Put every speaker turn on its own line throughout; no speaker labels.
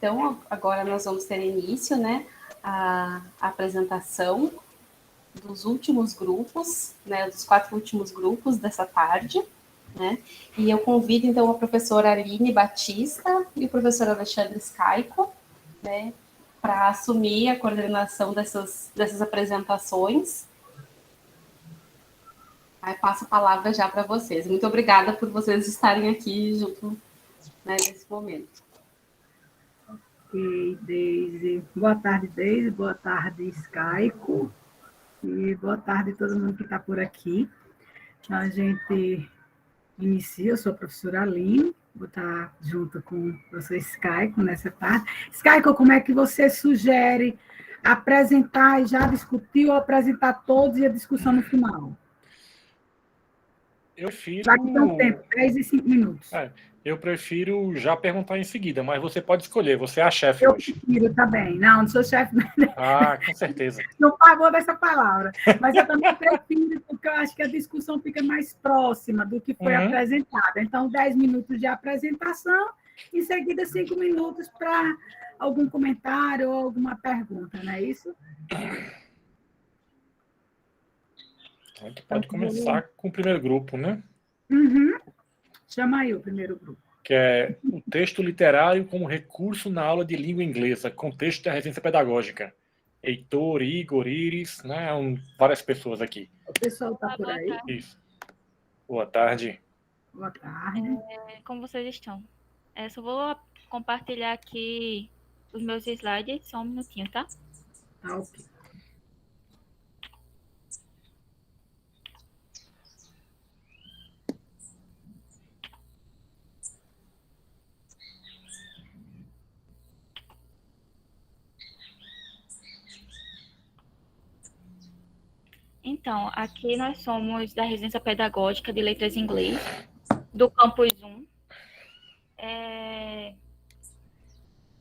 Então, agora nós vamos ter início, né, a apresentação dos últimos grupos, né, dos 4 últimos grupos dessa tarde, né, e eu convido, então, a professora Aline Batista e o professor Alexandre Scaico, né, para assumir a coordenação dessas apresentações. Aí passo a palavra já para vocês. Muito obrigada por vocês estarem aqui junto, né, nesse momento.
Ok, Deise. Boa tarde, Deise. Boa tarde, Scaico. E boa tarde a todo mundo que está por aqui. A gente inicia, eu sou a professora Aline, vou estar junto com o professor Scaico nessa tarde. Scaico, como é que você sugere apresentar e já discutir ou apresentar todos e a discussão no final?
Eu prefiro...
Vai ter um tempo, 10 e 5 minutos.
Eu prefiro já perguntar em seguida, mas você pode escolher, você é a chefe
Eu
hoje.
prefiro também. Não sou chefe.
Ah, com certeza.
Não pagou dessa palavra. Mas eu também prefiro, porque eu acho que a discussão fica mais próxima do que foi apresentada. Então, 10 minutos de apresentação, em seguida 5 minutos para algum comentário ou alguma pergunta, não é isso?
A gente pode começar com o primeiro grupo, né?
Chama aí o primeiro grupo.
Que é o texto literário como recurso na aula de língua inglesa, contexto da residência pedagógica. Heitor, Igor, Iris, né? Várias pessoas aqui.
O pessoal está por aí?
Isso. Boa tarde.
Boa tarde.
Como vocês estão? Só vou compartilhar aqui os meus slides, só um minutinho, tá?
Tá, ok.
Então, aqui nós somos da Residência Pedagógica de Letras em Inglês, do Campus 1,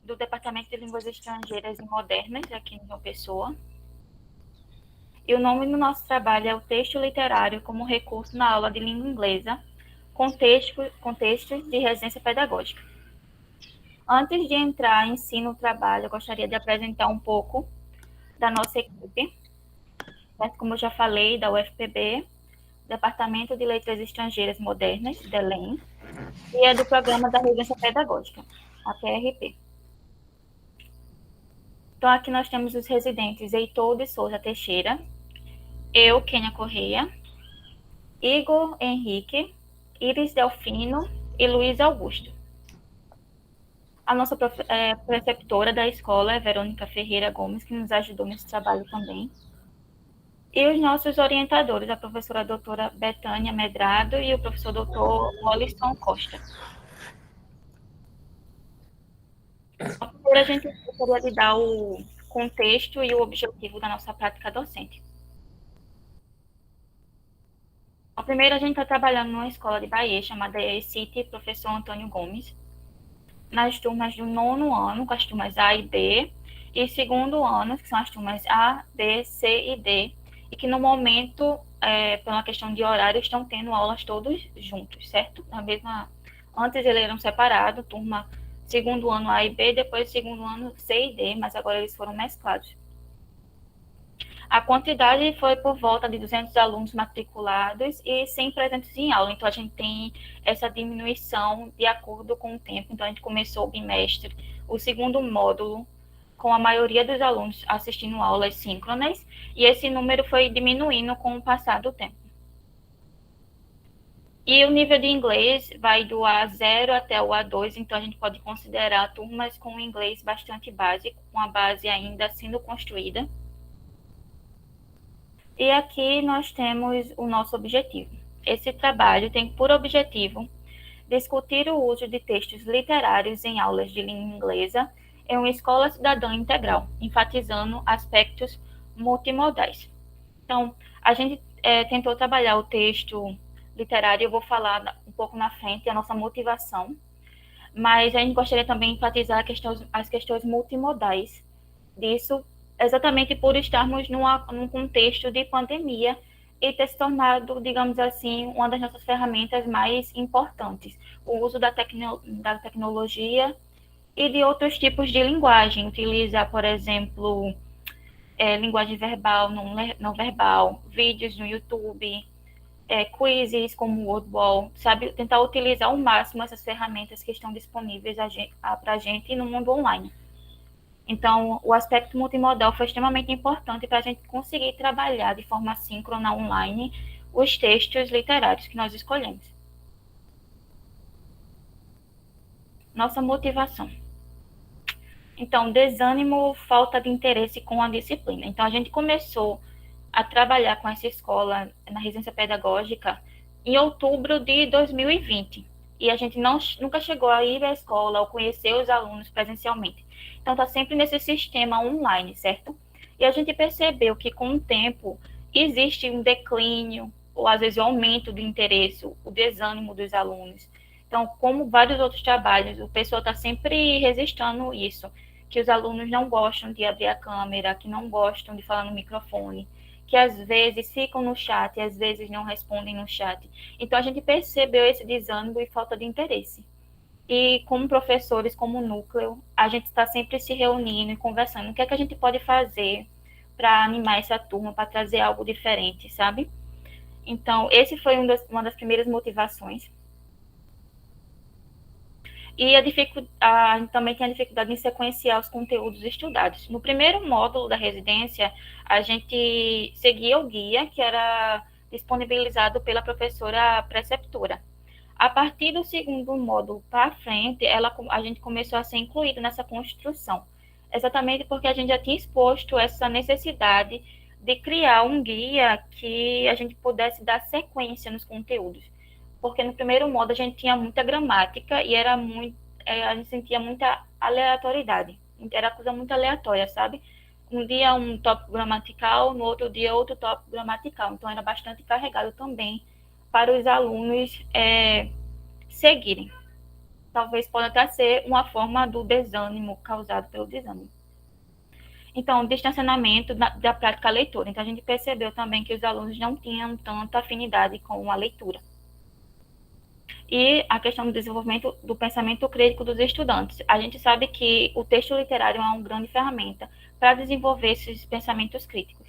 do Departamento de Línguas Estrangeiras e Modernas, aqui em João Pessoa. E o nome do nosso trabalho é o texto literário como recurso na aula de língua inglesa, contextos de residência pedagógica. Antes de entrar em si no trabalho, eu gostaria de apresentar um pouco da nossa equipe. Como eu já falei, da UFPB, Departamento de Letras Estrangeiras Modernas, DELEM, e é do Programa da Residência Pedagógica, a PRP. Então, aqui nós temos os residentes Heitor de Souza Teixeira, eu, Kênia Correia, Igor Henrique, Iris Delfino e Luiz Augusto. A nossa preceptora da escola é Verônica Ferreira Gomes, que nos ajudou nesse trabalho também. E os nossos orientadores, a professora doutora Betânia Medrado e o professor doutor Molisson Costa. Primeiro, a gente gostaria de dar o contexto e o objetivo da nossa prática docente. Primeiro, a gente está trabalhando numa escola de Bahia, chamada ECIT, professor Antônio Gomes, nas turmas do 9º ano, com as turmas A e B, e segundo ano, que são as turmas A, B, C e D, e que no momento, por uma questão de horário, estão tendo aulas todos juntos, certo? Antes eles eram separados, turma segundo ano A e B, depois segundo ano C e D, mas agora eles foram mesclados. A quantidade foi por volta de 200 alunos matriculados e 100 presentes em aula, então a gente tem essa diminuição de acordo com o tempo. Então a gente começou o bimestre, o segundo módulo, com a maioria dos alunos assistindo aulas síncronas, e esse número foi diminuindo com o passar do tempo. E o nível de inglês vai do A0 até o A2, então a gente pode considerar turmas com inglês bastante básico, com a base ainda sendo construída. E aqui nós temos o nosso objetivo. Esse trabalho tem por objetivo discutir o uso de textos literários em aulas de língua inglesa em uma escola cidadã integral, enfatizando aspectos multimodais. Então, a gente tentou trabalhar o texto literário, eu vou falar um pouco na frente, a nossa motivação, mas a gente gostaria também de enfatizar as questões multimodais disso, exatamente por estarmos num contexto de pandemia e ter se tornado, digamos assim, uma das nossas ferramentas mais importantes, o uso da tecnologia e de outros tipos de linguagem, utilizar, por exemplo, linguagem verbal, não verbal, vídeos no YouTube, quizzes como o Wordwall, sabe? Tentar utilizar ao máximo essas ferramentas que estão disponíveis para a gente no mundo online. Então, o aspecto multimodal foi extremamente importante para a gente conseguir trabalhar de forma síncrona online os textos literários que nós escolhemos. Nossa motivação. Então, desânimo, falta de interesse com a disciplina. Então, a gente começou a trabalhar com essa escola na residência pedagógica em outubro de 2020. E a gente nunca chegou a ir à escola ou conhecer os alunos presencialmente. Então, está sempre nesse sistema online, certo? E a gente percebeu que, com o tempo, existe um declínio, ou às vezes o aumento do interesse, o desânimo dos alunos. Então, como vários outros trabalhos, o pessoal está sempre registrando isso, que os alunos não gostam de abrir a câmera, que não gostam de falar no microfone, que às vezes ficam no chat e às vezes não respondem no chat. Então, a gente percebeu esse desânimo e falta de interesse. E como professores, como núcleo, a gente está sempre se reunindo e conversando. O que é que a gente pode fazer para animar essa turma, para trazer algo diferente, sabe? Então, esse foi uma das primeiras motivações. E a gente também tem a dificuldade em sequenciar os conteúdos estudados. No primeiro módulo da residência, a gente seguia o guia que era disponibilizado pela professora preceptora. A partir do segundo módulo para frente, a gente começou a ser incluído nessa construção, exatamente porque a gente já tinha exposto essa necessidade de criar um guia que a gente pudesse dar sequência nos conteúdos. Porque no primeiro módulo a gente tinha muita gramática e a gente sentia muita aleatoriedade. Era coisa muito aleatória, sabe? Um dia um tópico gramatical, no outro dia outro tópico gramatical. Então era bastante carregado também para os alunos seguirem. Talvez possa até ser uma forma do desânimo causado pelo desânimo. Então, distanciamento da prática leitora. Então, a gente percebeu também que os alunos não tinham tanta afinidade com a leitura. E a questão do desenvolvimento do pensamento crítico dos estudantes. A gente sabe que o texto literário é uma grande ferramenta para desenvolver esses pensamentos críticos.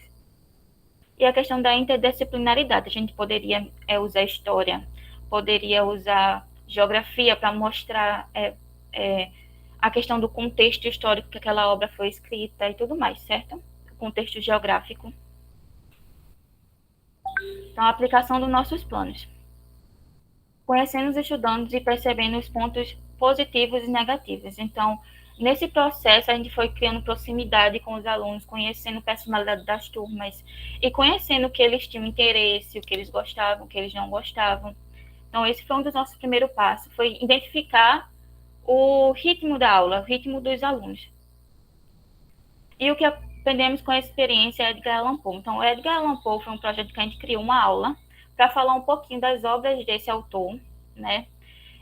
E a questão da interdisciplinaridade. A gente poderia usar história, poderia usar geografia para mostrar a questão do contexto histórico que aquela obra foi escrita e tudo mais, certo? O contexto geográfico. Então, a aplicação dos nossos planos. Conhecendo os estudantes e percebendo os pontos positivos e negativos. Então, nesse processo, a gente foi criando proximidade com os alunos, conhecendo a personalidade das turmas e conhecendo o que eles tinham interesse, o que eles gostavam, o que eles não gostavam. Então, esse foi um dos nossos primeiros passos, foi identificar o ritmo da aula, o ritmo dos alunos. E o que aprendemos com a experiência é Edgar Allan Poe. Então, o Edgar Allan Poe foi um projeto que a gente criou uma aula para falar um pouquinho das obras desse autor, né?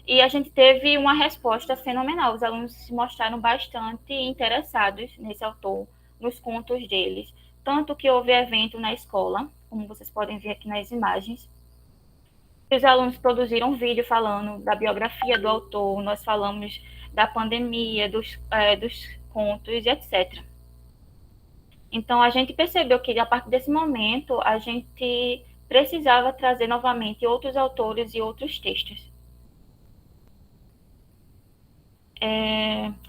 E a gente teve uma resposta fenomenal. Os alunos se mostraram bastante interessados nesse autor, nos contos deles. Tanto que houve evento na escola, como vocês podem ver aqui nas imagens. Os alunos produziram um vídeo falando da biografia do autor, nós falamos da pandemia, dos contos, etc. Então, a gente percebeu que, a partir desse momento, a gente precisava trazer novamente outros autores e outros textos.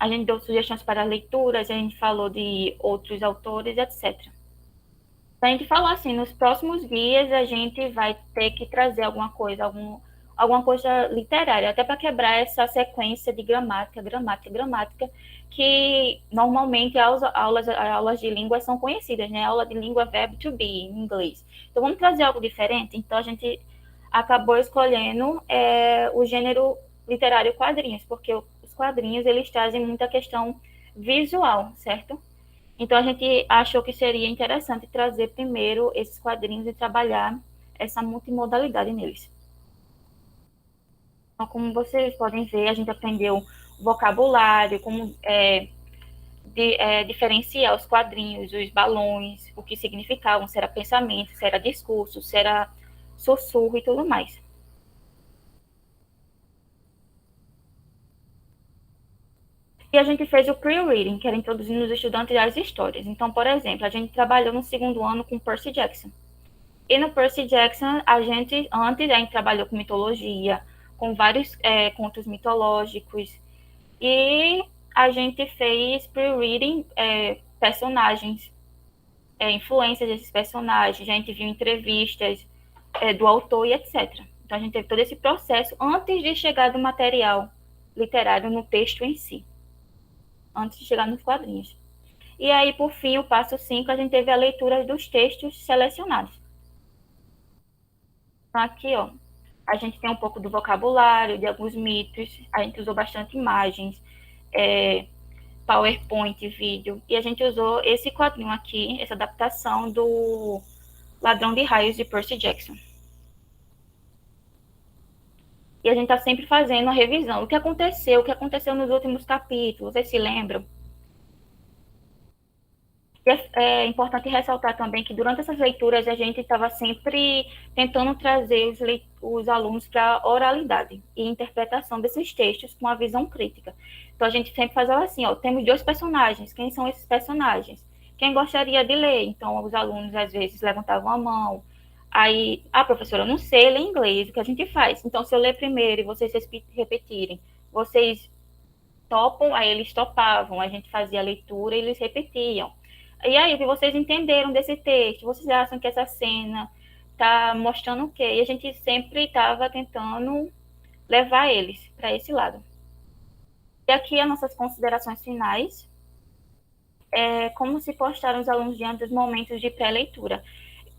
A gente deu sugestões para leituras, a gente falou de outros autores, etc. A gente falou assim, nos próximos dias a gente vai ter que trazer alguma coisa literária, até para quebrar essa sequência de gramática, que normalmente as aulas de língua são conhecidas, né? Aula de língua, verbo to be, em inglês. Então, vamos trazer algo diferente? Então, a gente acabou escolhendo o gênero literário quadrinhos, porque os quadrinhos, eles trazem muita questão visual, certo? Então, a gente achou que seria interessante trazer primeiro esses quadrinhos e trabalhar essa multimodalidade neles. Então, como vocês podem ver, a gente aprendeu vocabulário, como diferenciar os quadrinhos, os balões, o que significavam, se era pensamento, se era discurso, se era sussurro e tudo mais. E a gente fez o pre-reading, que era introduzindo os estudantes às histórias. Então, por exemplo, a gente trabalhou no segundo ano com Percy Jackson. E no Percy Jackson, a gente trabalhou com mitologia, com vários contos mitológicos. E a gente fez pre-reading personagens, influências desses personagens. A gente viu entrevistas do autor e etc. Então, a gente teve todo esse processo antes de chegar do material literário no texto em si. Antes de chegar nos quadrinhos. E aí, por fim, o passo 5, a gente teve a leitura dos textos selecionados. Então, aqui, ó, a gente tem um pouco do vocabulário, de alguns mitos, a gente usou bastante imagens, PowerPoint, vídeo, e a gente usou esse quadrinho aqui, essa adaptação do Ladrão de Raios de Percy Jackson. E a gente está sempre fazendo a revisão. O que aconteceu nos últimos capítulos, vocês se lembram? E é importante ressaltar também que durante essas leituras a gente estava sempre tentando trazer os alunos para a oralidade e interpretação desses textos com uma visão crítica. Então a gente sempre fazia assim, ó, temos 2 personagens, quem são esses personagens? Quem gostaria de ler? Então os alunos às vezes levantavam a mão, aí, professora, eu não sei ler inglês, o que a gente faz? Então se eu ler primeiro e vocês repetirem, vocês topam? Aí eles topavam, a gente fazia a leitura e eles repetiam. E aí, o que vocês entenderam desse texto? Vocês acham que essa cena está mostrando o quê? E a gente sempre estava tentando levar eles para esse lado. E aqui as nossas considerações finais. Como se postaram os alunos diante dos momentos de pré-leitura.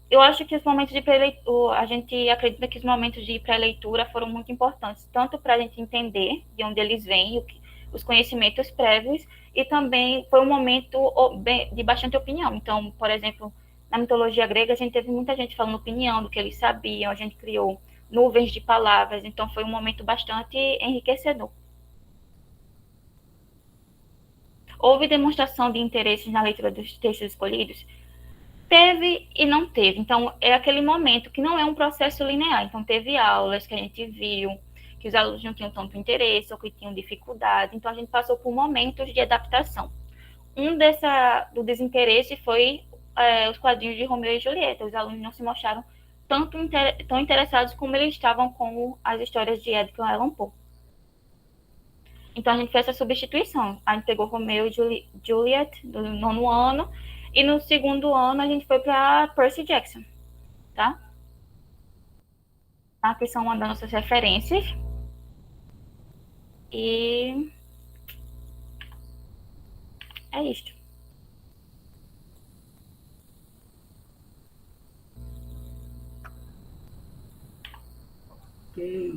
Eu acho que os momentos de pré-leitura, a gente acredita que os momentos de pré-leitura foram muito importantes, tanto para a gente entender de onde eles vêm, os conhecimentos prévios, e também foi um momento de bastante opinião. Então, por exemplo, na mitologia grega, a gente teve muita gente falando opinião do que eles sabiam, a gente criou nuvens de palavras, então foi um momento bastante enriquecedor. Houve demonstração de interesse na leitura dos textos escolhidos? Teve e não teve. Então, é aquele momento que não é um processo linear. Então, teve aulas que a gente viu que os alunos não tinham tanto interesse ou que tinham dificuldade. Então, a gente passou por momentos de adaptação. Do desinteresse foi os quadrinhos de Romeu e Julieta. Os alunos não se mostraram tão interessados como eles estavam com as histórias de Edgar Allan Poe. Então, a gente fez essa substituição. A gente pegou Romeu e Juliet do 9º ano, e no 2º ano a gente foi para Percy Jackson, tá? Aqui são uma das nossas referências. E é isto.
Ok.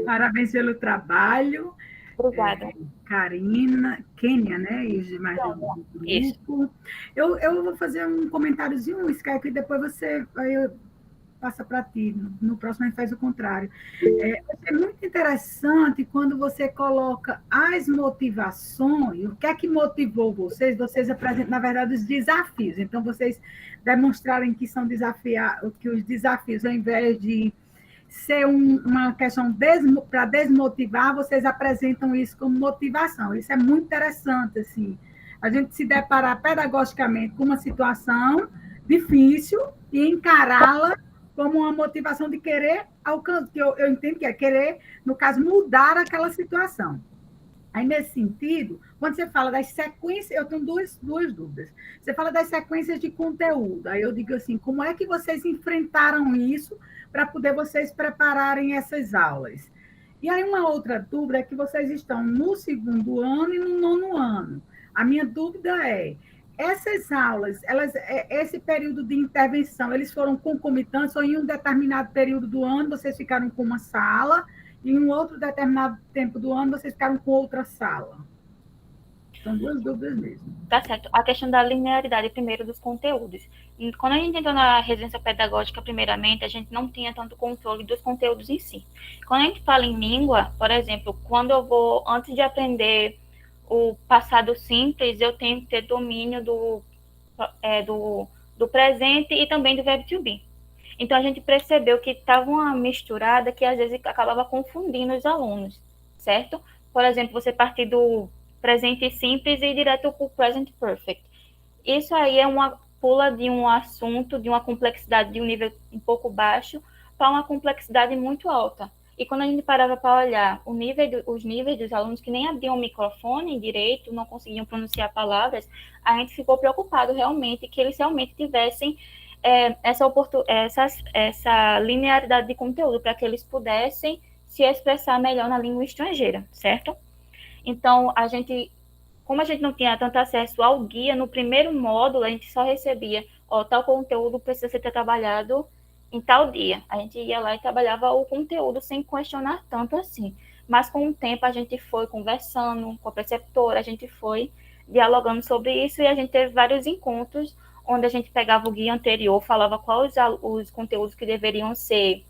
Parabéns pelo trabalho.
Obrigada.
Karina, Kênia, né? E mais do grupo. Isso. Eu vou fazer um comentáriozinho no Skype e depois você passa para ti. No próximo a gente faz o contrário. É muito interessante quando você coloca as motivações, o que é que motivou vocês? Vocês apresentam, na verdade, os desafios. Então, vocês demonstrarem que são que os desafios, ao invés de ser uma questão para desmotivar, vocês apresentam isso como motivação. Isso é muito interessante, assim. A gente se deparar pedagogicamente com uma situação difícil e encará-la como uma motivação de querer alcançar, que eu entendo que é querer, no caso, mudar aquela situação. Aí, nesse sentido, quando você fala das sequências, eu tenho duas dúvidas. Você fala das sequências de conteúdo, aí eu digo assim, como é que vocês enfrentaram isso para poder vocês prepararem essas aulas? E aí, uma outra dúvida é que vocês estão no 2º ano e no 9º ano. A minha dúvida é, essas aulas, esse período de intervenção, eles foram concomitantes ou em um determinado período do ano vocês ficaram com uma sala e em um outro determinado tempo do ano vocês ficaram com outra sala? São 2 dúvidas mesmo.
Tá certo. A questão da linearidade, primeiro, dos conteúdos. Quando a gente entrou na residência pedagógica, primeiramente, a gente não tinha tanto controle dos conteúdos em si. Quando a gente fala em língua, por exemplo, quando eu vou, antes de aprender o passado simples, eu tenho que ter domínio do presente e também do verbo to be. Então, a gente percebeu que estava uma misturada que, às vezes, acabava confundindo os alunos. certo? Por exemplo, você partir do presente simples e ir direto para o present perfect. Isso aí é uma pula de um assunto, de uma complexidade de um nível um pouco baixo para uma complexidade muito alta. E quando a gente parava para olhar os níveis dos alunos que nem abriam o microfone direito, não conseguiam pronunciar palavras, a gente ficou preocupado realmente que eles realmente tivessem essa linearidade de conteúdo para que eles pudessem se expressar melhor na língua estrangeira, certo? Então, como a gente não tinha tanto acesso ao guia, no primeiro módulo a gente só recebia, tal conteúdo precisa ser trabalhado em tal dia. A gente ia lá e trabalhava o conteúdo sem questionar tanto assim. Mas com o tempo a gente foi conversando com a preceptora, a gente foi dialogando sobre isso e a gente teve vários encontros onde a gente pegava o guia anterior, falava quais os conteúdos que deveriam ser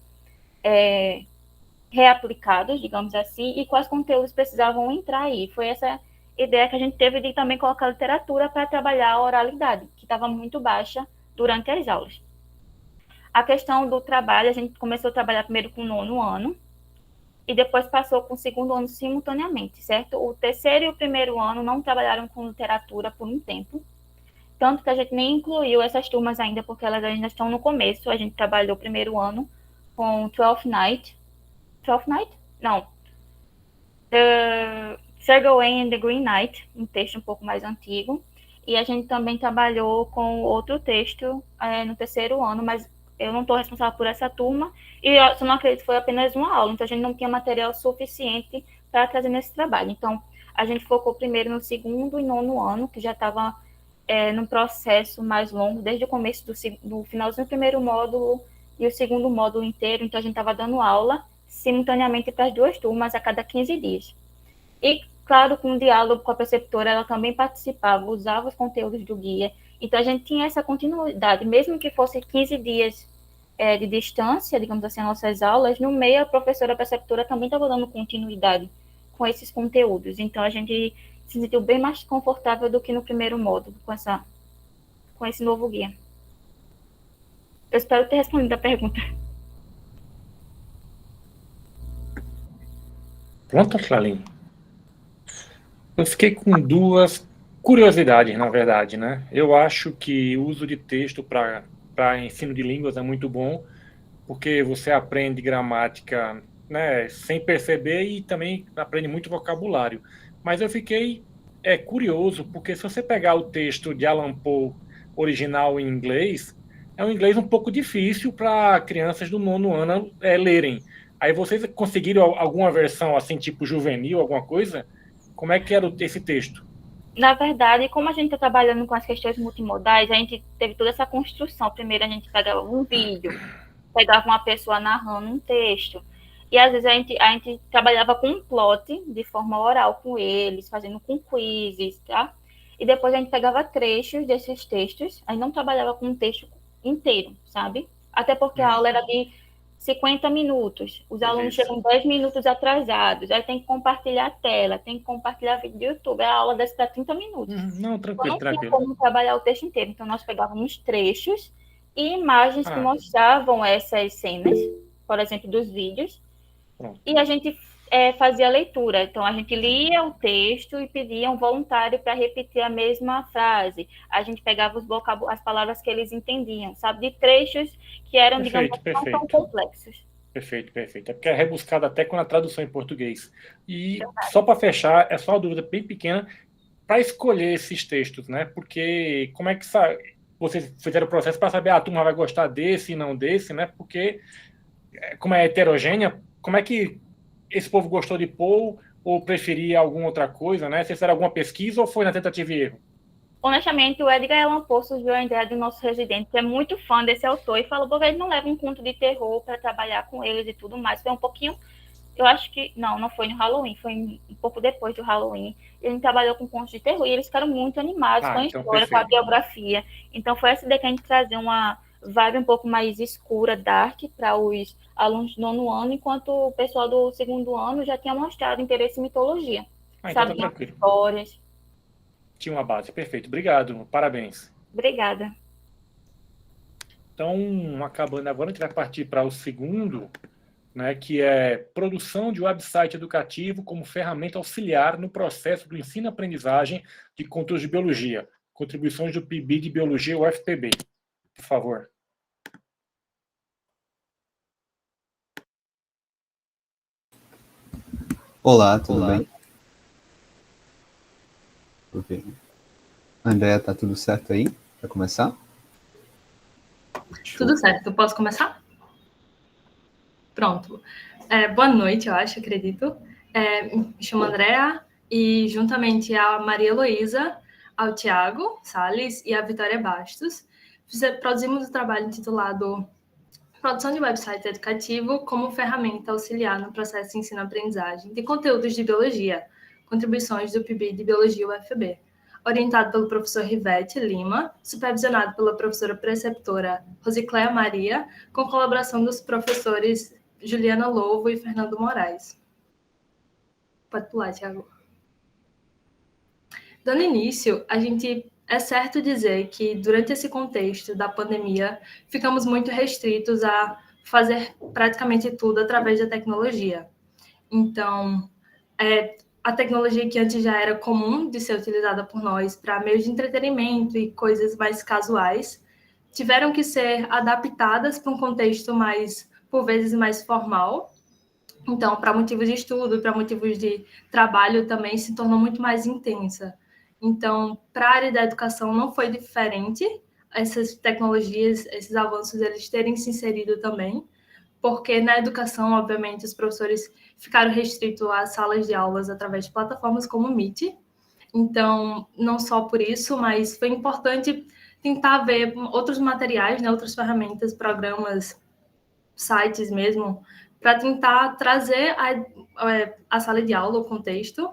reaplicados, digamos assim, e quais conteúdos precisavam entrar aí. Foi essa ideia que a gente teve de também colocar literatura para trabalhar a oralidade, que estava muito baixa durante as aulas. A questão do trabalho, a gente começou a trabalhar primeiro com o 9º ano, e depois passou com o 2º ano simultaneamente, certo? O 3º e o 1º ano não trabalharam com literatura por um tempo, tanto que a gente nem incluiu essas turmas ainda, porque elas ainda estão no começo. A gente trabalhou o 1º ano com 12th Night? Não. Sir Gawain and the Green Knight, um texto um pouco mais antigo. E a gente também trabalhou com outro texto no 3º ano, mas eu não estou responsável por essa turma, e eu só não acredito que foi apenas uma aula, então a gente não tinha material suficiente para trazer nesse trabalho. Então, a gente focou primeiro no 2º e 9º ano, que já estava num processo mais longo, desde o começo do finalzinho do 1º módulo e o 2º módulo inteiro, então a gente estava dando aula simultaneamente para as 2 turmas a cada 15 dias. E, claro, com o diálogo com a preceptora, ela também participava, usava os conteúdos do guia. Então, a gente tinha essa continuidade, mesmo que fosse 15 dias de distância, digamos assim, as nossas aulas, no meio a professora preceptora também estava dando continuidade com esses conteúdos. Então, a gente se sentiu bem mais confortável do que no 1º módulo com esse novo guia. Eu espero ter respondido a pergunta.
Pronto, Tlalin. Eu fiquei com 2 curiosidades, na verdade, né? Eu acho que o uso de texto para ensino de línguas é muito bom, porque você aprende gramática, né, sem perceber e também aprende muito vocabulário. Mas eu fiquei curioso, porque se você pegar o texto de Allan Poe original em inglês, é um inglês um pouco difícil para crianças do 9º ano lerem. Aí vocês conseguiram alguma versão assim, tipo juvenil, alguma coisa? Como é que era esse texto?
Na verdade, como a gente está trabalhando com as questões multimodais, a gente teve toda essa construção. Primeiro, a gente pegava um vídeo, pegava uma pessoa narrando um texto, e às vezes a gente trabalhava com um plot de forma oral com eles, fazendo com quizzes, tá? E depois a gente pegava trechos desses textos, a gente não trabalhava com um texto inteiro, sabe? Até porque a aula era de 50 minutos, os alunos chegam 10 minutos atrasados, aí tem que compartilhar a tela, tem que compartilhar vídeo do YouTube, a aula desce para 30 minutos.
Não, tranquilo,
Então, não tinha como trabalhar o texto inteiro, então nós pegávamos trechos e imagens que mostravam essas cenas, por exemplo, dos vídeos, e a gente fazia a leitura. Então, a gente lia o texto e pedia um voluntário para repetir a mesma frase. A gente pegava as palavras que eles entendiam, sabe? De trechos que eram, digamos, não tão complexos.
Perfeito. É porque é rebuscado até com a tradução em português. E só para fechar, é só uma dúvida bem pequena, para escolher esses textos, né? Porque como é que vocês fizeram o processo para saber a turma vai gostar desse e não desse, né? Porque como é heterogênea, como é que esse povo gostou de Poe ou preferia alguma outra coisa, né? Vocês fizeram alguma pesquisa ou foi na tentativa e erro?
Honestamente, o Edgar Allan Poe surgiu a ideia do nosso residente, que é muito fã desse autor, e falou, porque ele não leva um conto de terror para trabalhar com eles e tudo mais. Foi um pouquinho, eu acho que, não foi no Halloween, foi um pouco depois do Halloween. Ele trabalhou com contos de terror e eles ficaram muito animados com a história, com a biografia. Então foi essa ideia que a gente trazer uma vibe um pouco mais escura, dark, para os alunos do 9º ano, enquanto o pessoal do 2º ano já tinha mostrado interesse em mitologia.
Então tá tranquilo.
Histórias.
Tinha uma base, perfeito. Obrigado, parabéns.
Obrigada.
Então, acabando agora, a gente vai partir para o segundo né, que é produção de website educativo como ferramenta auxiliar no processo do ensino-aprendizagem de conteúdos de biologia. Contribuições do PIB de Biologia UFPB. Por favor.
Olá, tudo bem? Ok. Andréa, tá tudo certo aí? Para começar?
Tudo certo, posso começar? Pronto. Boa noite, eu acho, acredito. Me chamo Andréa e juntamente a Maria Heloísa, ao Tiago Salles e a Vitória Bastos, produzimos o trabalho intitulado Produção de Website Educativo como ferramenta auxiliar no processo de ensino-aprendizagem de conteúdos de biologia, contribuições do PIB de Biologia UFB, orientado pelo professor Rivete Lima, supervisionado pela professora preceptora Rosicléa Maria, com colaboração dos professores Juliana Lovo e Fernando Moraes. Pode pular, Tiago. Dando início, é certo dizer que, durante esse contexto da pandemia, ficamos muito restritos a fazer praticamente tudo através da tecnologia. Então, a tecnologia que antes já era comum de ser utilizada por nós para meios de entretenimento e coisas mais casuais, tiveram que ser adaptadas para um contexto por vezes, mais formal. Então, para motivos de estudo e para motivos de trabalho também se tornou muito mais intensa. Então, para a área da educação não foi diferente essas tecnologias, esses avanços, eles terem se inserido também, porque na educação, obviamente, os professores ficaram restritos às salas de aulas através de plataformas como o Meet. Então, não só por isso, mas foi importante tentar ver outros materiais, né, outras ferramentas, programas, sites mesmo, para tentar trazer a sala de aula, o contexto,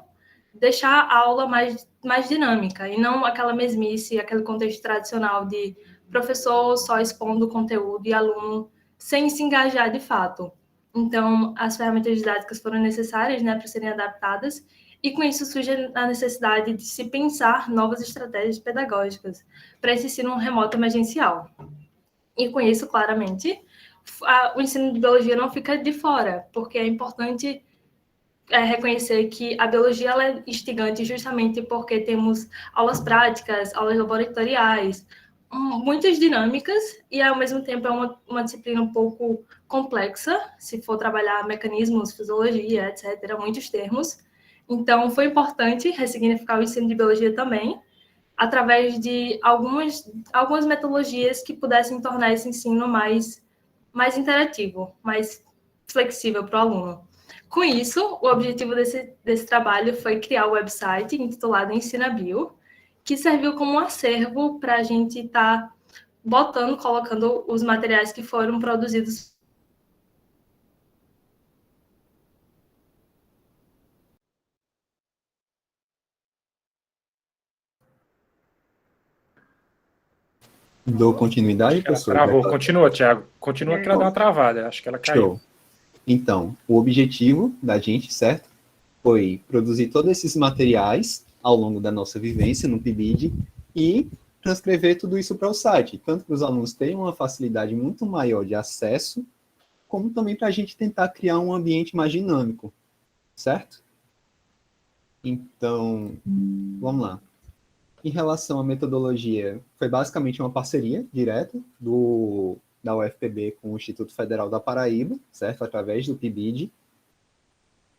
deixar a aula mais dinâmica, e não aquela mesmice, aquele contexto tradicional de professor só expondo o conteúdo e aluno sem se engajar de fato. Então, as ferramentas didáticas foram necessárias, né, para serem adaptadas, e com isso surge a necessidade de se pensar novas estratégias pedagógicas para esse ensino remoto emergencial. E com isso, claramente, o ensino de biologia não fica de fora, porque é importante reconhecer que a biologia ela é instigante justamente porque temos aulas práticas, aulas laboratoriais, muitas dinâmicas, e ao mesmo tempo é uma disciplina um pouco complexa, se for trabalhar mecanismos, fisiologia, etc., muitos termos. Então, foi importante ressignificar o ensino de biologia também, através de algumas metodologias que pudessem tornar esse ensino mais interativo, mais flexível para o aluno. Com isso, o objetivo desse trabalho foi criar o website intitulado EnsinaBio, que serviu como um acervo para a gente estar colocando os materiais que foram produzidos.
Dou continuidade, professor?
Travou. Continua, Tiago. Continua que ela deu uma travada. Acho que ela caiu.
Show. Então, o objetivo da gente, certo? Foi produzir todos esses materiais ao longo da nossa vivência no PIBID e transcrever tudo isso para o site, tanto para os alunos terem uma facilidade muito maior de acesso, como também para a gente tentar criar um ambiente mais dinâmico, certo? Então, vamos lá. Em relação à metodologia, foi basicamente uma parceria direta da UFPB com o Instituto Federal da Paraíba, certo? Através do PIBID.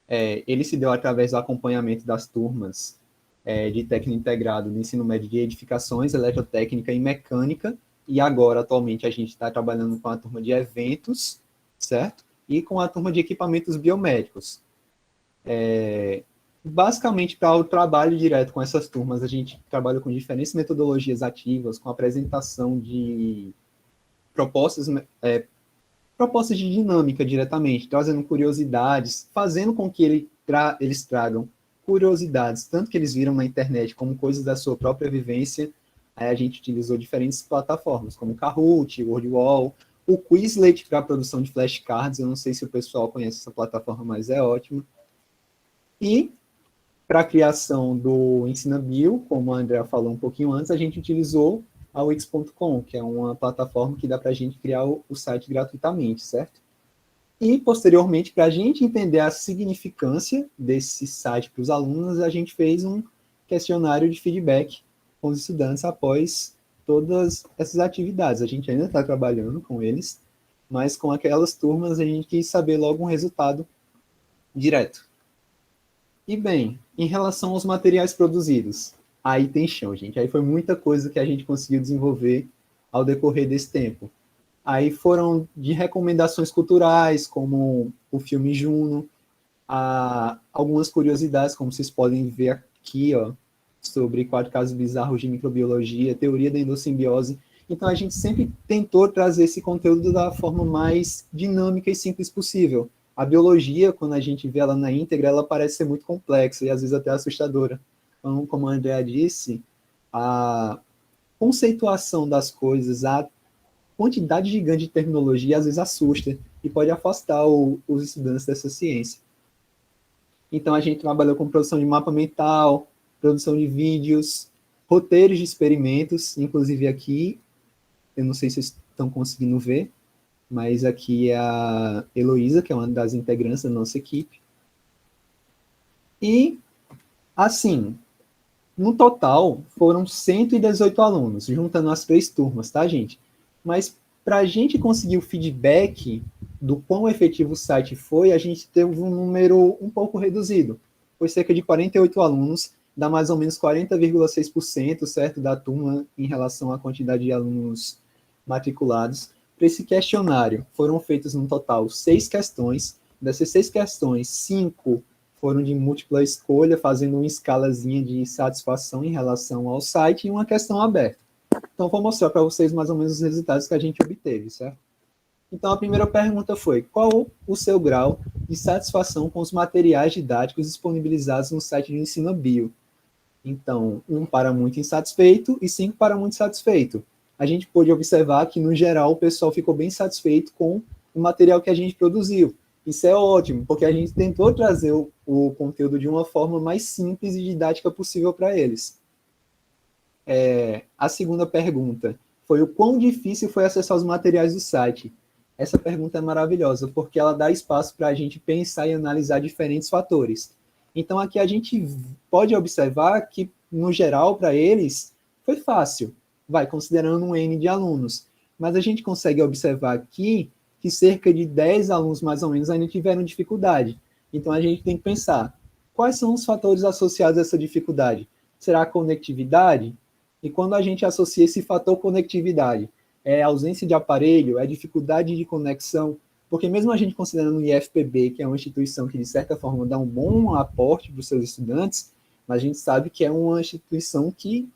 Ele se deu através do acompanhamento das turmas de técnico integrado do ensino médio de edificações, eletrotécnica e mecânica, e agora, atualmente, a gente está trabalhando com a turma de eventos, certo? E com a turma de equipamentos biomédicos. Basicamente, para o trabalho direto com essas turmas, a gente trabalha com diferentes metodologias ativas, com apresentação de propostas de dinâmica diretamente, trazendo curiosidades, fazendo com que eles tragam curiosidades, tanto que eles viram na internet como coisas da sua própria vivência. Aí a gente utilizou diferentes plataformas, como o Kahoot, o WordWall, o Quizlet para a produção de flashcards. Eu não sei se o pessoal conhece essa plataforma, mas é ótima. E para a criação do EnsinaBio, como a Andrea falou um pouquinho antes, a gente utilizou a Wix.com, que é uma plataforma que dá para a gente criar o site gratuitamente, certo? E, posteriormente, para a gente entender a significância desse site para os alunos, a gente fez um questionário de feedback com os estudantes após todas essas atividades. A gente ainda está trabalhando com eles, mas com aquelas turmas a gente quis saber logo um resultado direto. E bem, em relação aos materiais produzidos, aí tem chão, gente. Aí foi muita coisa que a gente conseguiu desenvolver ao decorrer desse tempo. Aí foram de recomendações culturais, como o filme Juno, algumas curiosidades, como vocês podem ver aqui, ó, sobre 4 casos bizarros de microbiologia, teoria da endossimbiose. Então, a gente sempre tentou trazer esse conteúdo da forma mais dinâmica e simples possível. A biologia, quando a gente vê ela na íntegra, ela parece ser muito complexa e às vezes até assustadora. Então, como a Andrea disse, a conceituação das coisas, a quantidade gigante de terminologia às vezes assusta e pode afastar os estudantes dessa ciência. Então, a gente trabalhou com produção de mapa mental, produção de vídeos, roteiros de experimentos, inclusive aqui, eu não sei se vocês estão conseguindo ver, mas aqui é a Heloísa, que é uma das integrantes da nossa equipe. E, assim, no total, foram 118 alunos, juntando as 3 turmas, tá, gente? Mas, para a gente conseguir o feedback do quão efetivo o site foi, a gente teve um número um pouco reduzido. Foi cerca de 48 alunos, dá mais ou menos 40,6%, certo, da turma em relação à quantidade de alunos matriculados. Para esse questionário, foram feitas no total 6 questões. Dessas 6 questões, 5 foram de múltipla escolha, fazendo uma escalazinha de satisfação em relação ao site e uma questão aberta. Então, vou mostrar para vocês mais ou menos os resultados que a gente obteve, certo? Então, a primeira pergunta foi: qual o seu grau de satisfação com os materiais didáticos disponibilizados no site de Ensino Bio? Então, 1 para muito insatisfeito e 5 para muito satisfeito. A gente pôde observar que, no geral, o pessoal ficou bem satisfeito com o material que a gente produziu. Isso é ótimo, porque a gente tentou trazer o conteúdo de uma forma mais simples e didática possível para eles. A segunda pergunta foi: o quão difícil foi acessar os materiais do site? Essa pergunta é maravilhosa, porque ela dá espaço para a gente pensar e analisar diferentes fatores. Então, aqui a gente pode observar que, no geral, para eles, foi fácil, considerando um N de alunos. Mas a gente consegue observar aqui que cerca de 10 alunos, mais ou menos, ainda tiveram dificuldade. Então, a gente tem que pensar: quais são os fatores associados a essa dificuldade? Será a conectividade? E quando a gente associa esse fator conectividade, é ausência de aparelho, é dificuldade de conexão, porque mesmo a gente considerando o IFPB, que é uma instituição que, de certa forma, dá um bom aporte para os seus estudantes, mas a gente sabe que é uma instituição que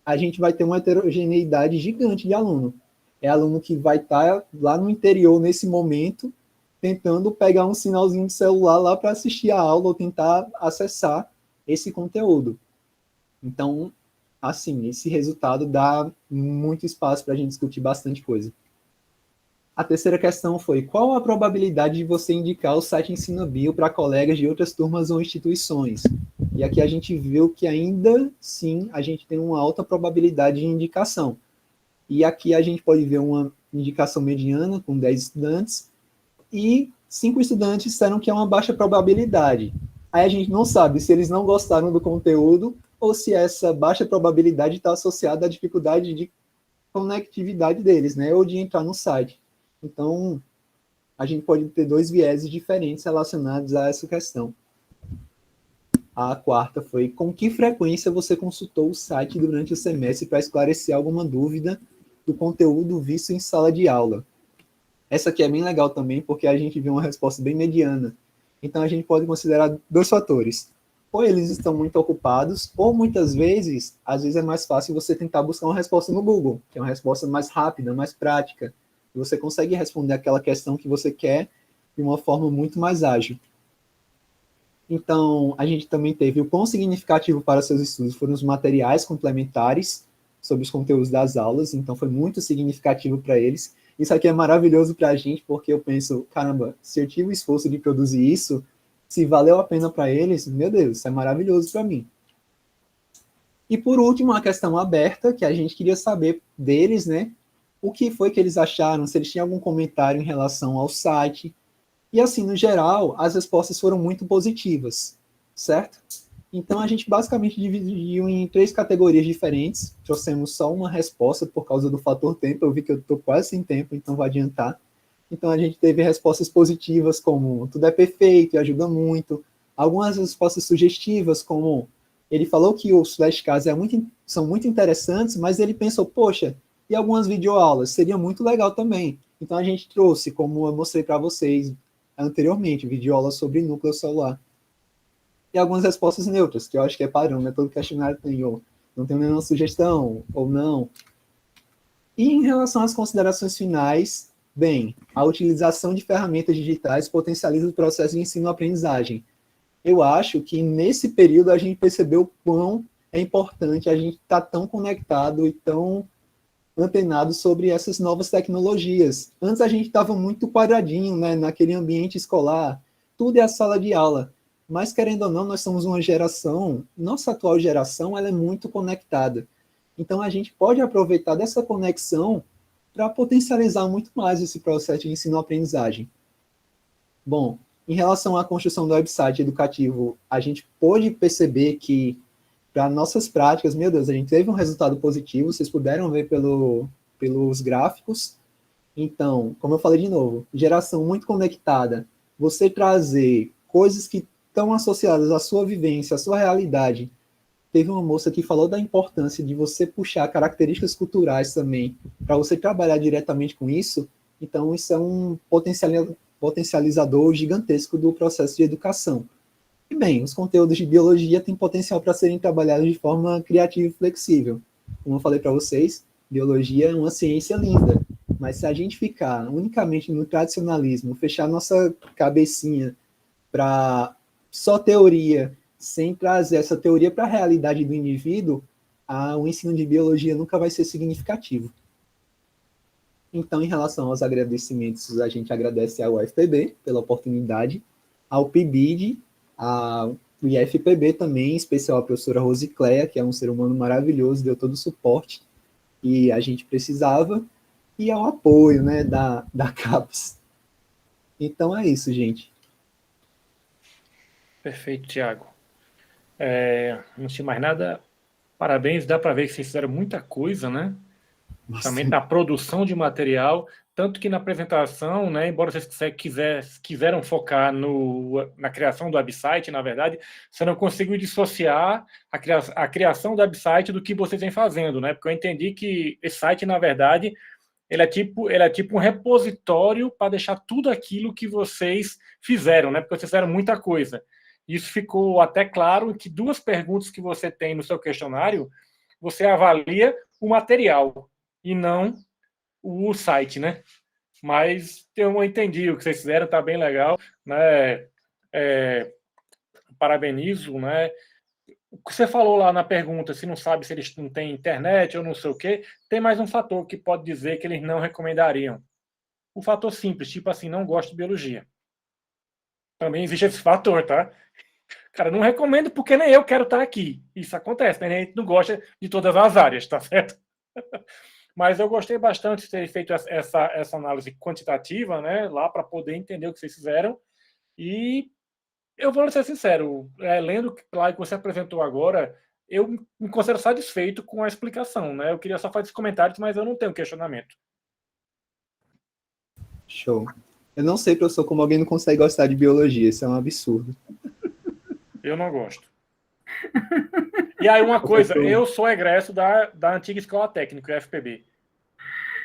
a gente vai ter uma heterogeneidade gigante de aluno. É aluno que vai estar lá no interior, nesse momento, tentando pegar um sinalzinho de celular lá para assistir a aula ou tentar acessar esse conteúdo. Então, assim, esse resultado dá muito espaço para a gente discutir bastante coisa. A terceira questão foi: qual a probabilidade de você indicar o site Ensino Bio para colegas de outras turmas ou instituições? E aqui a gente viu que ainda, sim, a gente tem uma alta probabilidade de indicação. E aqui a gente pode ver uma indicação mediana, com 10 estudantes, e 5 estudantes disseram que é uma baixa probabilidade. Aí a gente não sabe se eles não gostaram do conteúdo ou se essa baixa probabilidade está associada à dificuldade de conectividade deles, né, ou de entrar no site. Então, a gente pode ter 2 vieses diferentes relacionados a essa questão. A quarta foi: com que frequência você consultou o site durante o semestre para esclarecer alguma dúvida do conteúdo visto em sala de aula? Essa aqui é bem legal também, porque a gente viu uma resposta bem mediana. Então, a gente pode considerar 2 fatores. Ou eles estão muito ocupados, ou muitas vezes, às vezes é mais fácil você tentar buscar uma resposta no Google, que é uma resposta mais rápida, mais prática. E você consegue responder aquela questão que você quer de uma forma muito mais ágil. Então, a gente também teve o quão significativo para seus estudos foram os materiais complementares sobre os conteúdos das aulas. Então, foi muito significativo para eles. Isso aqui é maravilhoso para a gente, porque eu penso: caramba, se eu tive o esforço de produzir isso, se valeu a pena para eles, meu Deus, isso é maravilhoso para mim. E, por último, a questão aberta, que a gente queria saber deles, né? O que foi que eles acharam, se eles tinham algum comentário em relação ao site, E assim, no geral, as respostas foram muito positivas, certo? Então, a gente basicamente dividiu em 3 categorias diferentes. Trouxemos só uma resposta por causa do fator tempo. Eu vi que eu estou quase sem tempo, então vou adiantar. Então, a gente teve respostas positivas, como tudo é perfeito e ajuda muito. Algumas respostas sugestivas, como ele falou que os flashcards são muito interessantes, mas ele pensou, poxa, e algumas videoaulas? Seria muito legal também. Então, a gente trouxe, como eu mostrei para vocês anteriormente, videoaulas sobre núcleo celular. E algumas respostas neutras, que eu acho que é padrão, né? Todo questionário tem, ou não tem nenhuma sugestão, ou não. E em relação às considerações finais, bem, a utilização de ferramentas digitais potencializa o processo de ensino-aprendizagem. Eu acho que nesse período a gente percebeu o quão é importante a gente estar tão conectado e tão antenado sobre essas novas tecnologias. Antes a gente estava muito quadradinho, né, naquele ambiente escolar, tudo é a sala de aula. Mas, querendo ou não, nós somos uma geração, nossa atual geração, ela é muito conectada. Então, a gente pode aproveitar dessa conexão para potencializar muito mais esse processo de ensino-aprendizagem. Bom, em relação à construção do website educativo, a gente pôde perceber que, para nossas práticas, meu Deus, a gente teve um resultado positivo, vocês puderam ver pelos gráficos. Então, como eu falei de novo, geração muito conectada, você trazer coisas que estão associadas à sua vivência, à sua realidade. Teve uma moça que falou da importância de você puxar características culturais também, para você trabalhar diretamente com isso. Então, isso é um potencializador gigantesco do processo de educação. E bem, os conteúdos de biologia têm potencial para serem trabalhados de forma criativa e flexível. Como eu falei para vocês, biologia é uma ciência linda, mas se a gente ficar unicamente no tradicionalismo, fechar nossa cabecinha para só teoria, sem trazer essa teoria para a realidade do indivíduo, o ensino de biologia nunca vai ser significativo. Então, em relação aos agradecimentos, a gente agradece ao UFPB pela oportunidade, ao PIBID, ao IFPB também, em especial a professora Rosicléia, que é um ser humano maravilhoso, deu todo o suporte que a gente precisava, e ao apoio, né, da CAPES. Então, é isso, gente.
Perfeito, Tiago. Não tinha mais nada. Parabéns, dá para ver que vocês fizeram muita coisa, né? Também na produção de material, tanto que na apresentação, né, embora vocês quiseram focar na criação do website, na verdade, você não conseguiu dissociar a criação do website do que vocês vêm fazendo, né? Porque eu entendi que esse site, na verdade, ele é tipo um repositório para deixar tudo aquilo que vocês fizeram, né? Porque vocês fizeram muita coisa. Isso ficou até claro que 2 perguntas que você tem no seu questionário, você avalia o material e não o site, né? Mas eu entendi o que vocês fizeram, tá bem legal, né? Parabenizo, né? O que você falou lá na pergunta, se não sabe se eles não têm internet ou não sei o quê, tem mais um fator que pode dizer que eles não recomendariam. O fator simples, tipo assim, não gosto de biologia. Também existe esse fator, tá? Cara, não recomendo porque nem eu quero estar aqui. Isso acontece, né? A gente não gosta de todas as áreas, tá certo? Mas eu gostei bastante de ter feito essa análise quantitativa, né? Lá para poder entender o que vocês fizeram. E eu vou ser sincero, lendo lá que você apresentou agora, eu me considero satisfeito com a explicação, né? Eu queria só fazer esses comentários, mas eu não tenho questionamento.
Show. Eu não sei, professor, como alguém não consegue gostar de biologia. Isso é um absurdo.
Eu não gosto. E aí uma coisa, eu sou egresso da antiga Escola Técnica, UFPB.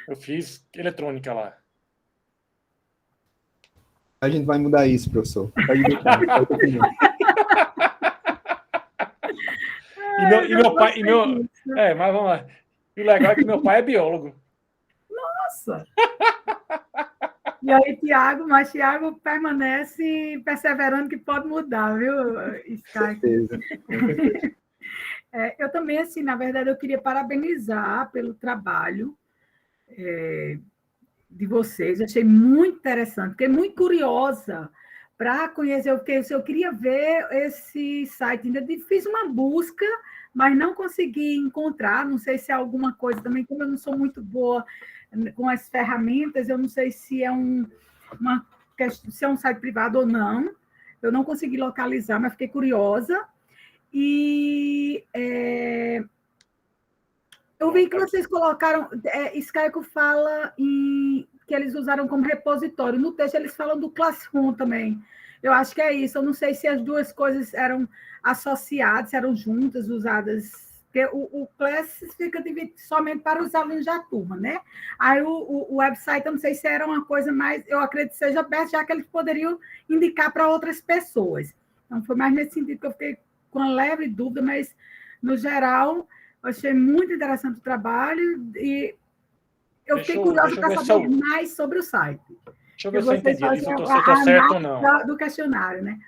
Eu fiz eletrônica lá.
A gente vai mudar isso, professor. Pode deixar, pode continuar.
Mas vamos lá. E o legal é que meu pai é biólogo.
Nossa! E aí, Tiago permanece perseverando que pode mudar, viu, Sky?
Certeza.
Eu também, assim, na verdade, eu queria parabenizar pelo trabalho de vocês. Achei muito interessante, fiquei muito curiosa para conhecer, porque eu queria ver esse site. Ainda fiz uma busca, mas não consegui encontrar. Não sei se é alguma coisa também, como eu não sou muito boa com as ferramentas, eu não sei se é uma se é um site privado ou não. Eu não consegui localizar, mas fiquei curiosa. E eu vi que vocês colocaram, Skyco fala que eles usaram como repositório. No texto eles falam do Classroom também. Eu acho que é isso. Eu não sei se as duas coisas eram associadas, eram juntas, usadas. Porque o Class fica dividido somente para os alunos da turma, né? Aí o website, eu não sei se era uma coisa mais, eu acredito que seja aberto, já que eles poderiam indicar para outras pessoas. Então, foi mais nesse sentido que eu fiquei com uma leve dúvida, mas, no geral, eu achei muito interessante o trabalho e eu fiquei curiosa para saber mais sobre o site.
Deixa eu ver se eu entendi ali, se eu estou certo ou não.
Do questionário, né?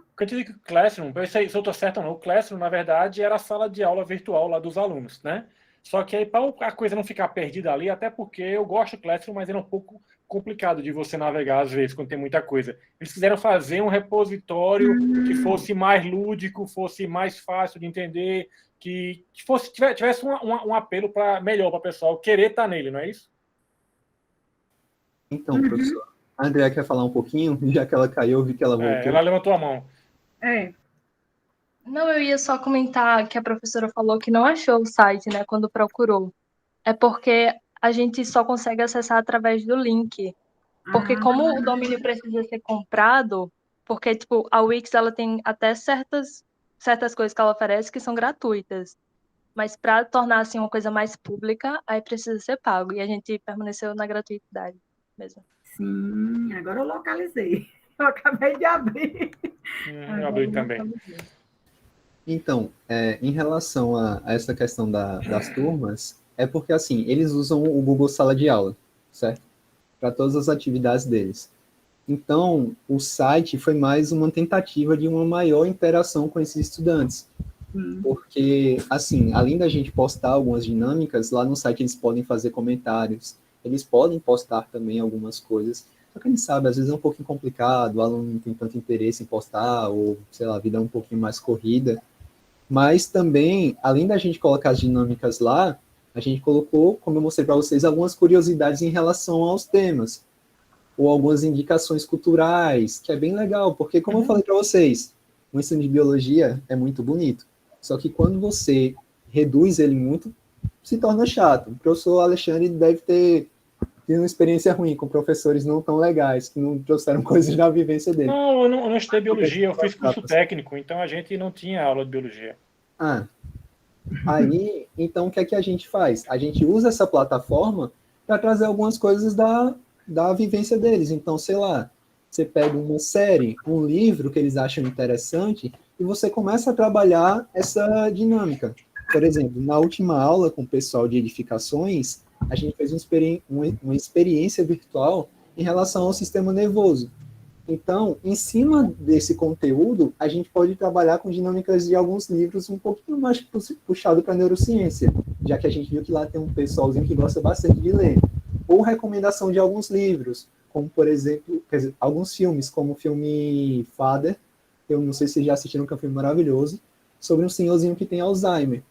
Porque eu te digo que o Classroom, eu sei se eu estou certo ou não, o Classroom, na verdade, era a sala de aula virtual lá dos alunos, né? Só que aí, para a coisa não ficar perdida ali, até porque eu gosto do Classroom, mas ele é um pouco complicado de você navegar, às vezes, quando tem muita coisa. Eles quiseram fazer um repositório que fosse mais lúdico, fosse mais fácil de entender, que tivesse um apelo melhor para o pessoal querer estar nele, não é isso?
Então, professor, a Andrea quer falar um pouquinho? Já que ela caiu, eu vi que ela voltou.
Ela levantou a mão.
Não, eu ia só comentar que a professora falou que não achou o site, né, quando procurou. É porque a gente só consegue acessar através do link. Porque como o domínio precisa ser comprado, porque, tipo, a Wix, ela tem até certas coisas que ela oferece que são gratuitas. Mas para tornar, assim, uma coisa mais pública, aí precisa ser pago. E a gente permaneceu na gratuidade mesmo.
Sim, agora eu localizei. Eu acabei de abrir.
Eu abri também.
Então, em relação a essa questão das turmas, é porque, assim, eles usam o Google Sala de Aula, certo? Para todas as atividades deles. Então, o site foi mais uma tentativa de uma maior interação com esses estudantes. Porque, assim, além da gente postar algumas dinâmicas, lá no site eles podem fazer comentários, eles podem postar também algumas coisas. Só que a gente sabe, às vezes é um pouquinho complicado, o aluno não tem tanto interesse em postar, ou, sei lá, a vida é um pouquinho mais corrida. Mas também, além da gente colocar as dinâmicas lá, a gente colocou, como eu mostrei para vocês, algumas curiosidades em relação aos temas, ou algumas indicações culturais, que é bem legal, porque, como eu falei para vocês, o ensino de biologia é muito bonito, só que quando você reduz ele muito, se torna chato. O professor Alexandre deve ter tido uma experiência ruim com professores não tão legais, que não trouxeram coisas da vivência dele.
Não, eu não estudei biologia, eu fiz curso técnico, então a gente não tinha aula de biologia.
Aí, então, o que é que a gente faz? A gente usa essa plataforma para trazer algumas coisas da vivência deles. Então, sei lá, você pega uma série, um livro que eles acham interessante e você começa a trabalhar essa dinâmica. Por exemplo, na última aula com o pessoal de edificações, a gente fez uma experiência virtual em relação ao sistema nervoso. Então, em cima desse conteúdo, a gente pode trabalhar com dinâmicas de alguns livros um pouquinho mais puxado para a neurociência, já que a gente viu que lá tem um pessoalzinho que gosta bastante de ler. Ou recomendação de alguns livros, como, por exemplo, quer dizer, alguns filmes, como o filme Father, eu não sei se vocês já assistiram, que é um filme maravilhoso, sobre um senhorzinho que tem Alzheimer.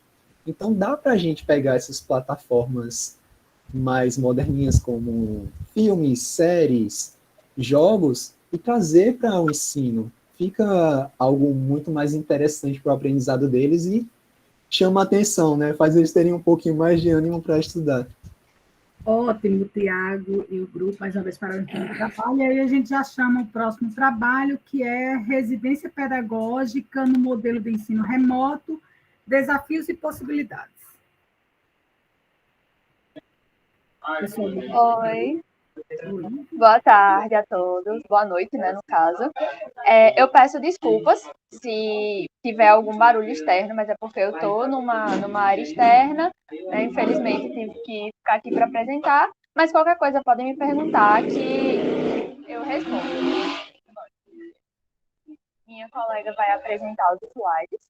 Então, dá para a gente pegar essas plataformas mais moderninhas, como filmes, séries, jogos, e trazer para o ensino. Fica algo muito mais interessante para o aprendizado deles e chama a atenção, né? Faz eles terem um pouquinho mais de ânimo para estudar.
Ótimo, Tiago e o grupo, mais uma vez, para o trabalho. E aí a gente já chama o próximo trabalho, que é residência pedagógica no modelo de ensino remoto, desafios e possibilidades.
Oi. Boa tarde a todos, boa noite, né, no caso. Eu peço desculpas se tiver algum barulho externo, mas é porque eu estou numa área externa, né, infelizmente tive que ficar aqui para apresentar, mas qualquer coisa podem me perguntar que eu respondo. Minha colega vai apresentar os slides.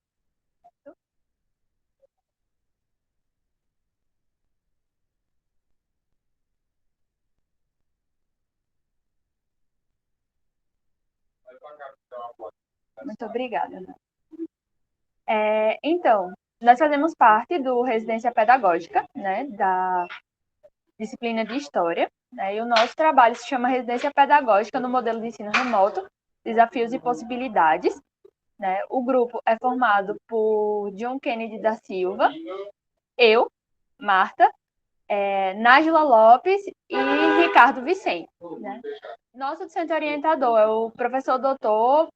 Muito obrigada. Então, nós fazemos parte do Residência Pedagógica, né, da disciplina de História. né? E o nosso trabalho se chama Residência Pedagógica no Modelo de Ensino Remoto, Desafios e Possibilidades, né? O grupo é formado por John Kennedy da Silva, eu, Marta, Nájila Lopes e Ricardo Vicente, né? Nosso docente orientador é o professor doutor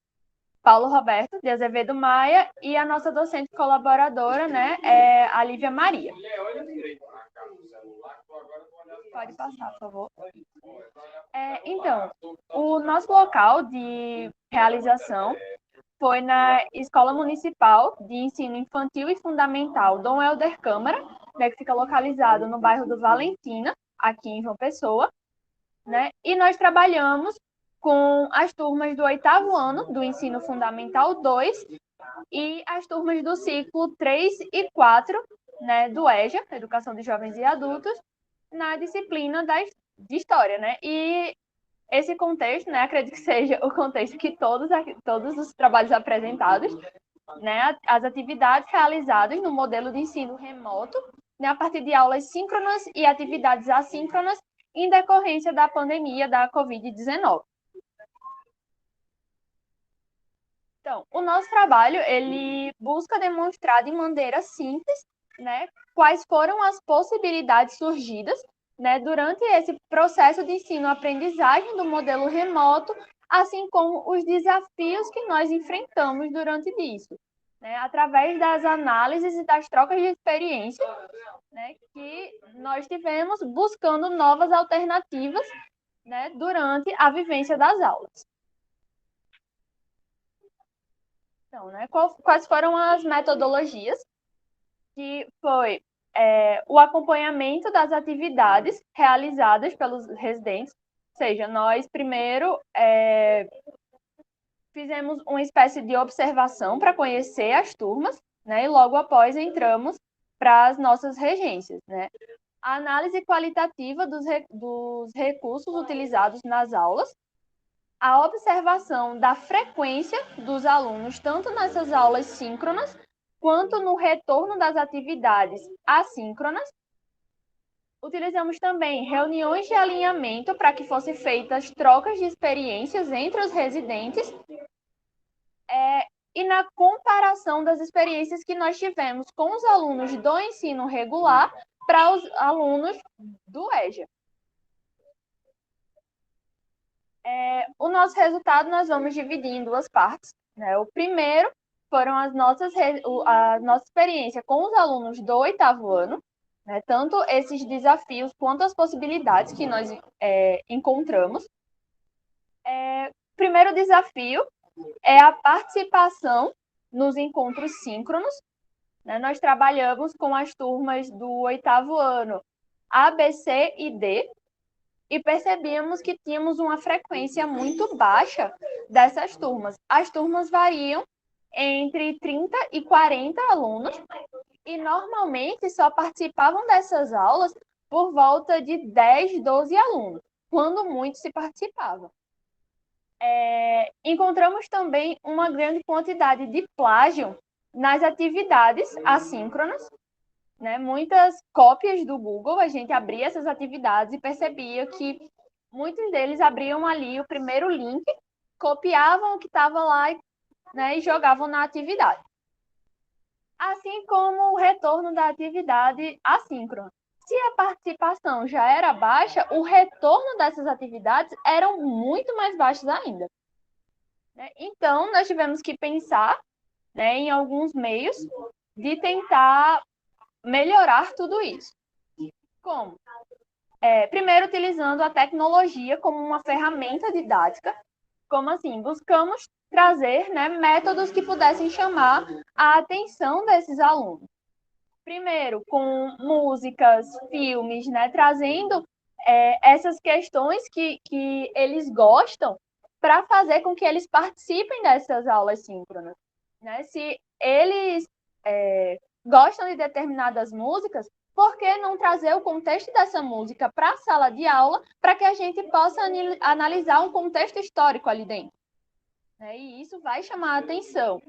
Paulo Roberto de Azevedo Maia e a nossa docente colaboradora, né, é a Lívia Maria. Pode passar, por favor. Então, o nosso local de realização foi na Escola Municipal de Ensino Infantil e Fundamental Dom Helder Câmara, né, que fica localizado no bairro do Valentina, aqui em João Pessoa, né? E nós trabalhamos com as turmas do 8º ano do Ensino Fundamental 2 e as turmas do ciclo 3 e 4, né, do EJA, Educação de Jovens e Adultos, na disciplina de História, né? E esse contexto, né, acredito que seja o contexto que todos os trabalhos apresentados, né, as atividades realizadas no modelo de ensino remoto, né, a partir de aulas síncronas e atividades assíncronas, em decorrência da pandemia da Covid-19. Então, o nosso trabalho, ele busca demonstrar de maneira simples, né, quais foram as possibilidades surgidas, né, durante esse processo de ensino-aprendizagem do modelo remoto, assim como os desafios que nós enfrentamos durante isso, né, através das análises e das trocas de experiência, né, que nós tivemos buscando novas alternativas, né, durante a vivência das aulas. Então, né, quais foram as metodologias? Que foi o acompanhamento das atividades realizadas pelos residentes, ou seja, nós primeiro fizemos uma espécie de observação para conhecer as turmas, né, e logo após entramos para as nossas regências, né? A análise qualitativa dos recursos utilizados nas aulas, a observação da frequência dos alunos, tanto nessas aulas síncronas, quanto no retorno das atividades assíncronas. Utilizamos também reuniões de alinhamento para que fossem feitas trocas de experiências entre os residentes e na comparação das experiências que nós tivemos com os alunos do ensino regular para os alunos do EJA. O nosso resultado nós vamos dividir em duas partes, né? O primeiro foram a nossa experiência com os alunos do 8º ano, né? Tanto esses desafios quanto as possibilidades que nós encontramos. O primeiro desafio é a participação nos encontros síncronos, né? Nós trabalhamos com as turmas do 8º ano A, B, C e D, e percebíamos que tínhamos uma frequência muito baixa dessas turmas. As turmas variam entre 30 e 40 alunos, e normalmente só participavam dessas aulas por volta de 10, 12 alunos, quando muito se participava. Encontramos também uma grande quantidade de plágio nas atividades assíncronas, né? Muitas cópias do Google, a gente abria essas atividades e percebia que muitos deles abriam ali o primeiro link, copiavam o que estava lá, né, e jogavam na atividade. Assim como o retorno da atividade assíncrona. Se a participação já era baixa, o retorno dessas atividades eram muito mais baixos ainda. Então, nós tivemos que pensar, né, em alguns meios de tentar melhorar tudo isso. Como? Primeiro, utilizando a tecnologia como uma ferramenta didática. Como assim? Buscamos trazer, né, métodos que pudessem chamar a atenção desses alunos. Primeiro, com músicas, filmes, né, trazendo essas questões que eles gostam para fazer com que eles participem dessas aulas síncronas. Né? Se eles gostam de determinadas músicas, por que não trazer o contexto dessa música para a sala de aula para que a gente possa analisar um contexto histórico ali dentro? E isso vai chamar a atenção.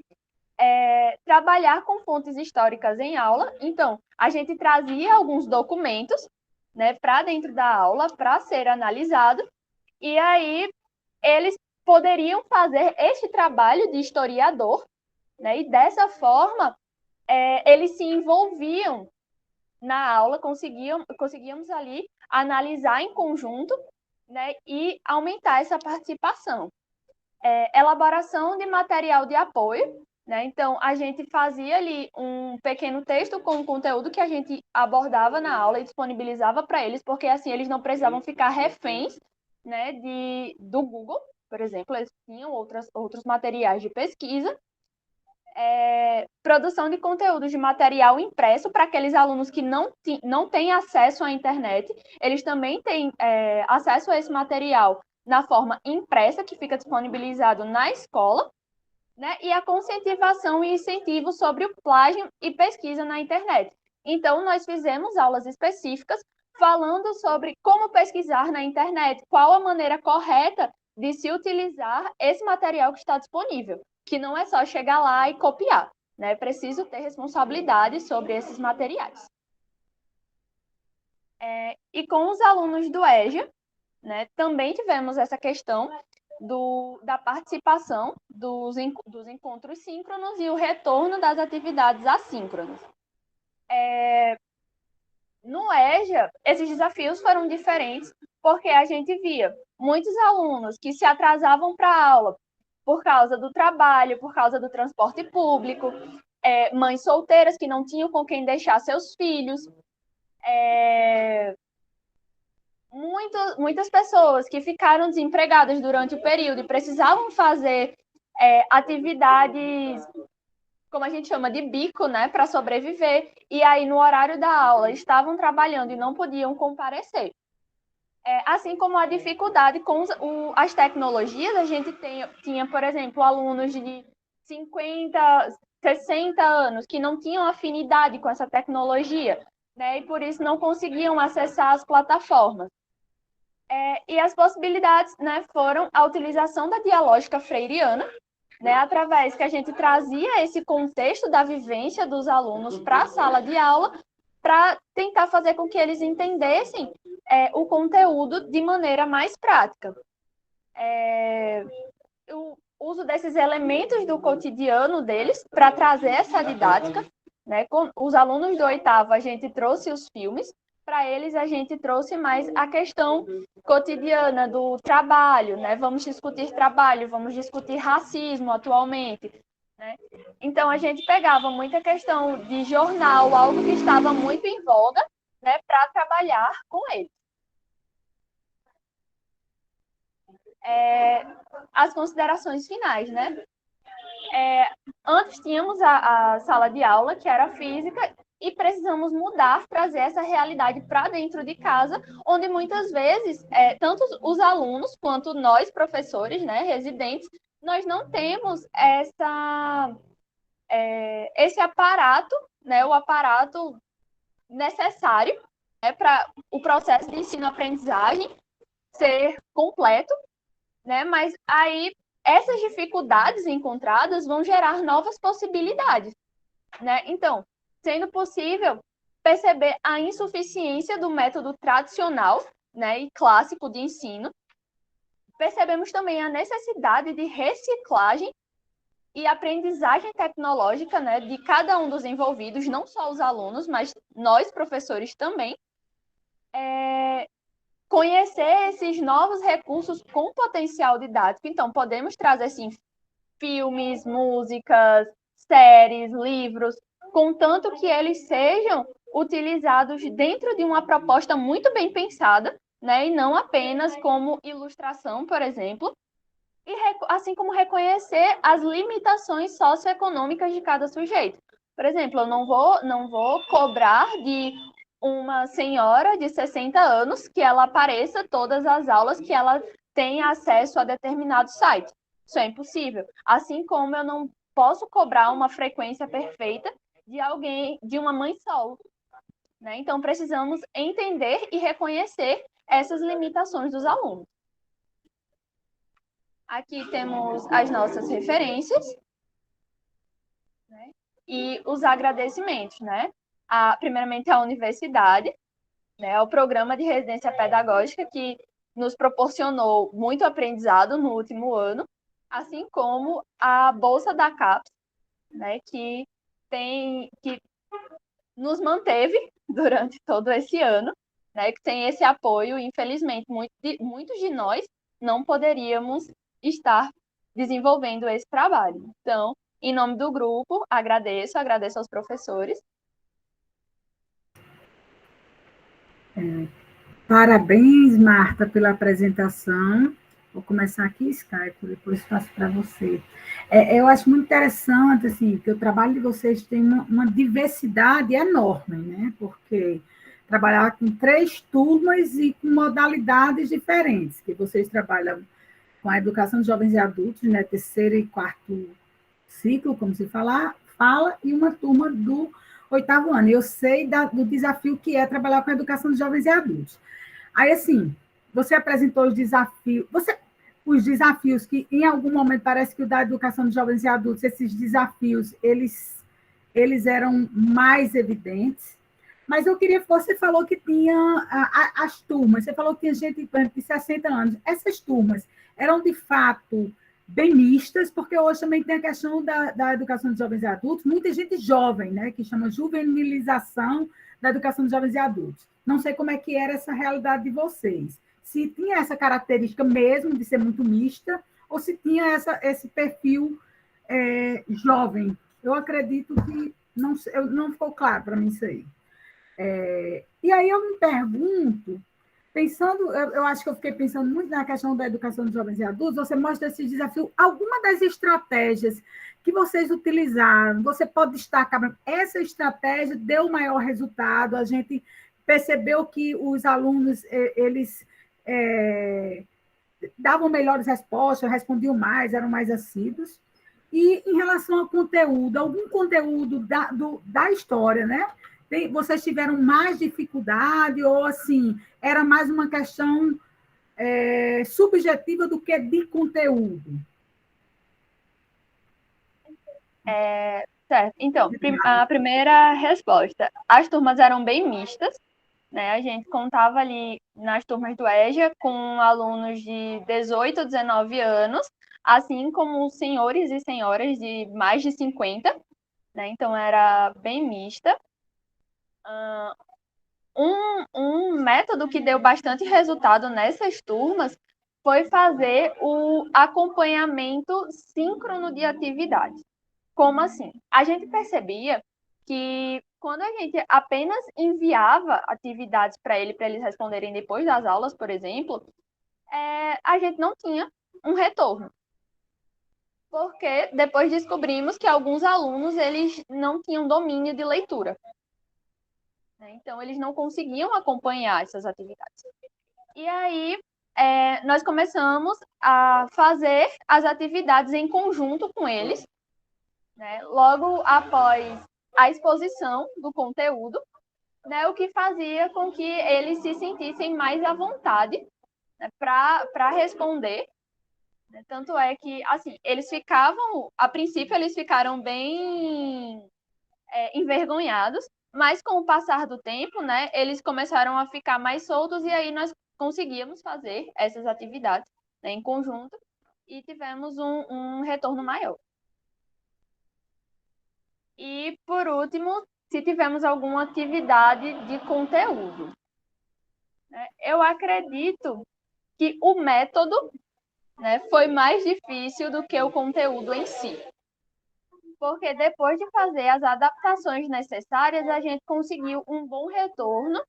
Trabalhar com fontes históricas em aula. Então, a gente trazia alguns documentos, né, para dentro da aula, para ser analisado, e aí eles poderiam fazer este trabalho de historiador, né, e dessa forma eles se envolviam na aula, conseguíamos ali analisar em conjunto, né, e aumentar essa participação. Elaboração de material de apoio, né? Então, a gente fazia ali um pequeno texto com o conteúdo que a gente abordava na aula e disponibilizava para eles, porque assim eles não precisavam ficar reféns, né, do Google, por exemplo, eles tinham outros materiais de pesquisa. Produção de conteúdos de material impresso para aqueles alunos que não têm acesso à internet, eles também têm acesso a esse material na forma impressa, que fica disponibilizado na escola, né? E a conscientização e incentivo sobre o plágio e pesquisa na internet. Então, nós fizemos aulas específicas falando sobre como pesquisar na internet, qual a maneira correta de se utilizar esse material que está disponível, que não é só chegar lá e copiar, né? É preciso ter responsabilidade sobre esses materiais. E com os alunos do EJA, né, também tivemos essa questão da participação dos encontros síncronos e o retorno das atividades assíncronas. No EJA, esses desafios foram diferentes, porque a gente via muitos alunos que se atrasavam para a aula por causa do trabalho, por causa do transporte público, mães solteiras que não tinham com quem deixar seus filhos, muitas pessoas que ficaram desempregadas durante o período e precisavam fazer atividades, como a gente chama de bico, né, para sobreviver, e aí no horário da aula estavam trabalhando e não podiam comparecer. Assim como a dificuldade com as tecnologias, a gente tinha, por exemplo, alunos de 50, 60 anos que não tinham afinidade com essa tecnologia, né, e por isso não conseguiam acessar as plataformas. E as possibilidades, né, foram a utilização da dialógica freiriana, né, através que a gente trazia esse contexto da vivência dos alunos para a sala de aula, para tentar fazer com que eles entendessem o conteúdo de maneira mais prática. O uso desses elementos do cotidiano deles para trazer essa didática, né? Com os alunos do 8º, a gente trouxe os filmes, para eles a gente trouxe mais a questão cotidiana do trabalho, né? Vamos discutir trabalho, vamos discutir racismo atualmente, né? Então, a gente pegava muita questão de jornal, algo que estava muito em voga, né, para trabalhar com eles. As considerações finais, né? Antes tínhamos a sala de aula, que era física, e precisamos mudar, trazer essa realidade para dentro de casa, onde muitas vezes, tanto os alunos quanto nós, professores, né, residentes, nós não temos esse aparato, né, o aparato necessário, né, para o processo de ensino-aprendizagem ser completo, né, mas aí essas dificuldades encontradas vão gerar novas possibilidades, né? Então, sendo possível perceber a insuficiência do método tradicional, né, e clássico de ensino, percebemos também a necessidade de reciclagem e aprendizagem tecnológica, né, de cada um dos envolvidos, não só os alunos, mas nós, professores, também, conhecer esses novos recursos com potencial didático. Então, podemos trazer, sim, filmes, músicas, séries, livros, contanto que eles sejam utilizados dentro de uma proposta muito bem pensada, né, e não apenas como ilustração, por exemplo, e assim como reconhecer as limitações socioeconômicas de cada sujeito. Por exemplo, eu não vou cobrar de uma senhora de 60 anos que ela apareça todas as aulas, que ela tenha acesso a determinado site. Isso é impossível. Assim como eu não posso cobrar uma frequência perfeita de uma mãe solo, né? Então, precisamos entender e reconhecer essas limitações dos alunos. Aqui temos as nossas referências, né? E os agradecimentos, né? Primeiramente, à universidade né? É o programa de residência pedagógica que nos proporcionou muito aprendizado no último ano, assim como a Bolsa da CAPES, né? Que nos manteve durante todo esse ano, né? Que tem esse apoio. Infelizmente, muitos de nós não poderíamos estar desenvolvendo esse trabalho. Então, em nome do grupo, agradeço aos professores.
Parabéns, Marta, pela apresentação. Vou começar aqui, Skype, depois passo para você. Eu acho muito interessante, assim, que o trabalho de vocês tem uma diversidade enorme, né? Porque trabalhar com 3 turmas e com modalidades diferentes, que vocês trabalham com a educação de jovens e adultos, né? 3º e 4º ciclo, como se fala, e uma turma do 8º ano. Eu sei do desafio que é trabalhar com a educação de jovens e adultos. Aí, assim, você apresentou os desafios, os desafios que, em algum momento, parece que o da educação de jovens e adultos, esses desafios, eles eram mais evidentes, mas eu queria que você falou que tinha as turmas, você falou que tinha gente de 60 anos, essas turmas eram, de fato, bem mistas, porque hoje também tem a questão da educação de jovens e adultos, muita gente jovem, né, que chama juvenilização da educação de jovens e adultos. Não sei como é que era essa realidade de vocês. Se tinha essa característica mesmo de ser muito mista, ou se tinha esse perfil jovem. Eu acredito que não ficou claro para mim isso aí. E aí eu me pergunto, eu acho que eu fiquei pensando muito na questão da educação de jovens e adultos, você mostra esse desafio, alguma das estratégias que vocês utilizaram, você pode destacar, essa estratégia deu maior resultado, a gente percebeu que os alunos, eles davam melhores respostas, respondiam mais, eram mais assíduos. E em relação ao conteúdo, algum conteúdo da história, né? Vocês tiveram mais dificuldade ou, assim, era mais uma questão subjetiva do que de conteúdo?
Certo. Então, a primeira resposta. As turmas eram bem mistas, né? A gente contava ali nas turmas do EJA com alunos de 18 a 19 anos, assim como senhores e senhoras de mais de 50, né? Então, era bem mista. Um método que deu bastante resultado nessas turmas foi fazer o acompanhamento síncrono de atividades. Como assim? A gente percebia que quando a gente apenas enviava atividades para eles responderem depois das aulas, por exemplo, a gente não tinha um retorno. Porque depois descobrimos que alguns alunos eles não tinham domínio de leitura. Então, eles não conseguiam acompanhar essas atividades. E aí, nós começamos a fazer as atividades em conjunto com eles, né? Logo após a exposição do conteúdo, né? O que fazia com que eles se sentissem mais à vontade, né? Para responder. Né? Tanto é que, assim, a princípio, eles ficaram bem envergonhados, mas com o passar do tempo, né, eles começaram a ficar mais soltos e aí nós conseguíamos fazer essas atividades, né, em conjunto e tivemos um retorno maior. E, por último, se tivemos alguma atividade de conteúdo. Né, eu acredito que o método, né, foi mais difícil do que o conteúdo em si. Porque depois de fazer as adaptações necessárias, a gente conseguiu um bom retorno,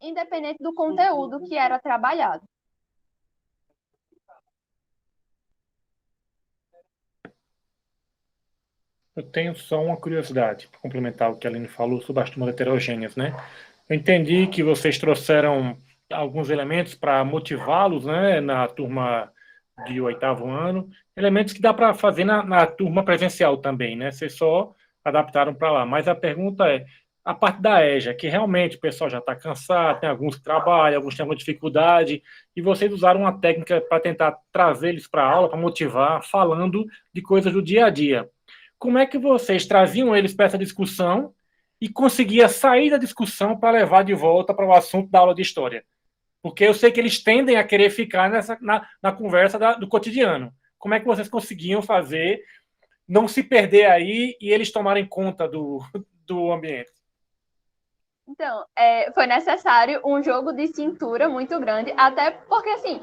independente do conteúdo que era trabalhado.
Eu tenho só uma curiosidade, para complementar o que a Aline falou sobre as turmas heterogêneas, né? Eu entendi que vocês trouxeram alguns elementos para motivá-los, né, na turma de 8º ano, elementos que dá para fazer na turma presencial também, né? Vocês só adaptaram para lá. Mas a pergunta é, a parte da EJA, que realmente o pessoal já está cansado, tem alguns que trabalham, alguns têm alguma dificuldade, e vocês usaram uma técnica para tentar trazer eles para a aula, para motivar, falando de coisas do dia a dia. Como é que vocês traziam eles para essa discussão e conseguia sair da discussão para levar de volta para o assunto da aula de história. Porque eu sei que eles tendem a querer ficar na conversa do cotidiano. Como é que vocês conseguiam fazer não se perder aí e eles tomarem conta do ambiente?
Então, foi necessário um jogo de cintura muito grande, até porque, assim,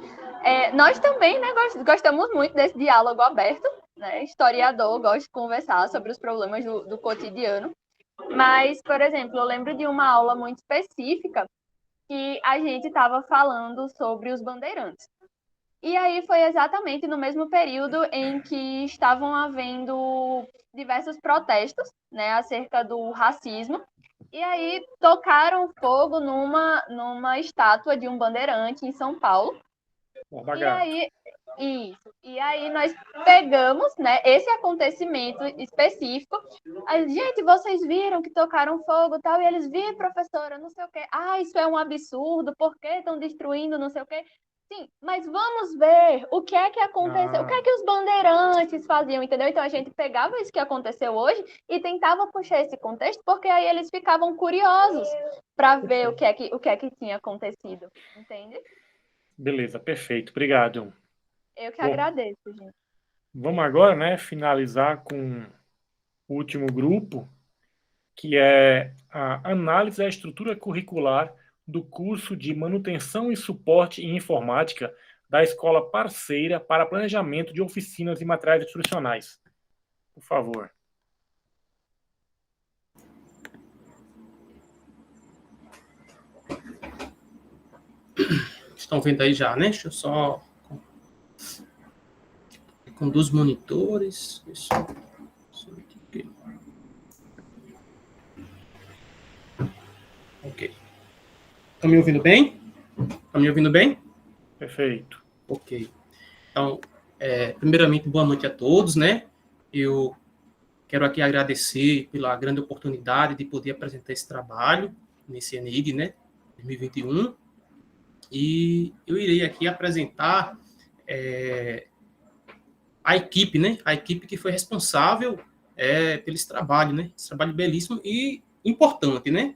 nós também, né, gostamos muito desse diálogo aberto, né? Historiador gosta de conversar sobre os problemas do cotidiano. Mas, por exemplo, eu lembro de uma aula muito específica que a gente estava falando sobre os bandeirantes. E aí foi exatamente no mesmo período em que estavam havendo diversos protestos, né, acerca do racismo. E aí tocaram fogo numa estátua de um bandeirante em São Paulo. E aí nós pegamos, né, esse acontecimento específico. Aí, gente, vocês viram que tocaram fogo e tal? E eles viram, professora, não sei o quê. Ah, isso é um absurdo, por que estão destruindo, não sei o quê? Sim, mas vamos ver o que é que aconteceu, o que é que os bandeirantes faziam, entendeu? Então a gente pegava isso que aconteceu hoje e tentava puxar esse contexto, porque aí eles ficavam curiosos para ver o que é que tinha acontecido, entende?
Beleza, perfeito. Obrigado.
Eu que agradeço, gente.
Vamos agora, né, finalizar com o último grupo, que é a análise da estrutura curricular do curso de Manutenção e Suporte em Informática da Escola Parceira para Planejamento de Oficinas e Materiais Instrucionais. Por favor.
Estão vendo aí já, né? Deixa eu só... Com 2 monitores. Isso. Ok. Estão me ouvindo bem? Estão me ouvindo bem?
Perfeito.
Ok. Então, primeiramente, boa noite a todos, né? Eu quero aqui agradecer pela grande oportunidade de poder apresentar esse trabalho nesse ENID, né? 2021. E eu irei aqui apresentar a equipe, né? A equipe que foi responsável pelo esse trabalho, né? Esse trabalho belíssimo e importante, né?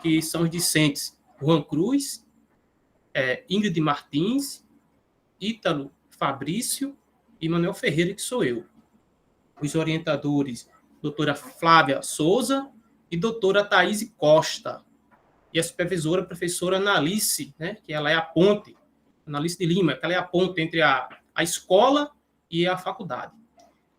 Que são os discentes Juan Cruz, Ingrid Martins, Ítalo Fabrício e Manuel Ferreira, que sou eu. Os orientadores, doutora Flávia Souza e doutora Thaís Costa. E a supervisora, a professora Analice, né, que ela é a ponte, Analice de Lima, que ela é a ponte entre a escola e a faculdade.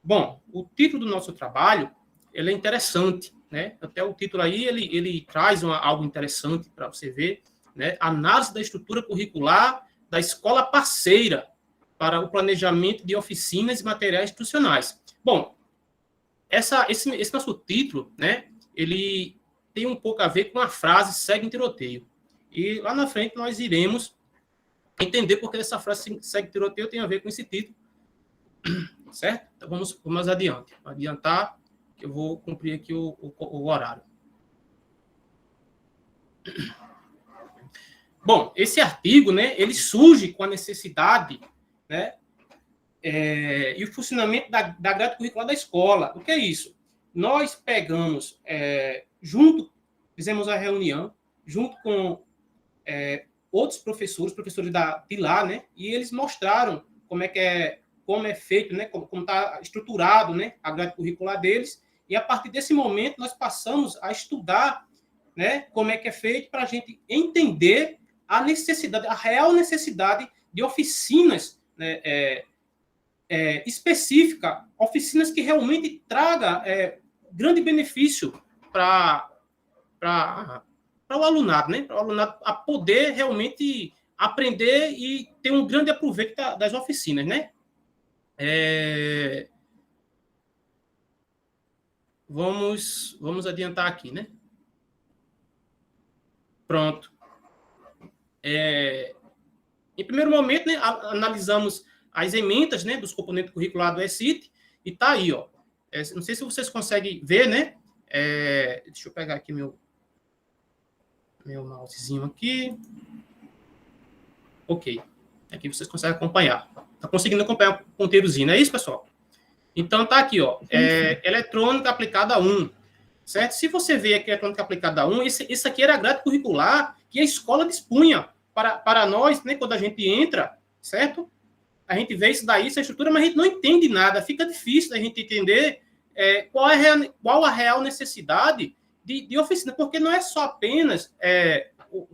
Bom, o título do nosso trabalho, ele é interessante, né? Até o título aí, ele traz algo interessante para você ver, né? Análise da estrutura curricular da escola parceira para o planejamento de oficinas e materiais institucionais. Bom, esse nosso título, né? Ele tem um pouco a ver com a frase segue em tiroteio. E lá na frente nós iremos entender porque essa frase segue em tiroteio tem a ver com esse título. Certo? Então vamos adiante. Vou adiantar, que eu vou cumprir aqui o horário. Bom, esse artigo, né, ele surge com a necessidade, né, e o funcionamento da grade curricular da escola. O que é isso? Nós pegamos, fizemos a reunião, junto com outros professores de lá, né, e eles mostraram como é feito, né, como está estruturado, né, a grade curricular deles, e a partir desse momento nós passamos a estudar, né, como é que é feito para a gente entender a necessidade, a real necessidade de oficinas, né, específica, oficinas que realmente traga grande benefício para o alunado, né, para o alunado a poder realmente aprender e ter um grande aproveito das oficinas, né. Vamos adiantar aqui, né? Pronto. Em primeiro momento, né, analisamos as emendas, né, dos componentes curriculares do ECIT, e tá aí, ó. Não sei se vocês conseguem ver, né? Deixa eu pegar aqui meu mousezinho aqui. Ok. Aqui vocês conseguem acompanhar. Tá conseguindo acompanhar o ponteirozinho, não é isso, pessoal? Então, tá aqui, ó. Eletrônica aplicada 1. certo? Se você vê aqui a eletrônica aplicada 1, esse aqui era a grade curricular que a escola dispunha para nós, né, quando a gente entra, certo? A gente vê isso daí, essa estrutura, mas a gente não entende nada, fica difícil da gente entender qual a real necessidade de oficina, porque não é só apenas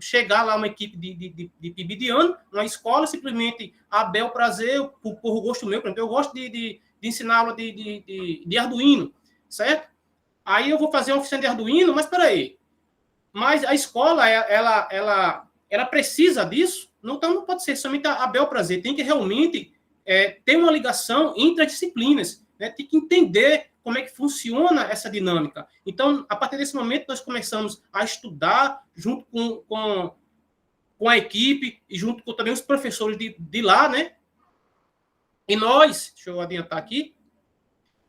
chegar lá uma equipe de PIB de ano, uma escola, simplesmente a bel prazer, por gosto meu, por exemplo, eu gosto de ensinar aula de Arduino, certo? Aí eu vou fazer uma oficina de Arduino, mas peraí, mas a escola, ela precisa disso? Então não pode ser somente a bel prazer, tem que realmente ter uma ligação entre as disciplinas, né? Tem que entender como é que funciona essa dinâmica. Então, a partir desse momento, nós começamos a estudar junto com a equipe e junto com também os professores de lá, né? E nós, deixa eu adiantar aqui,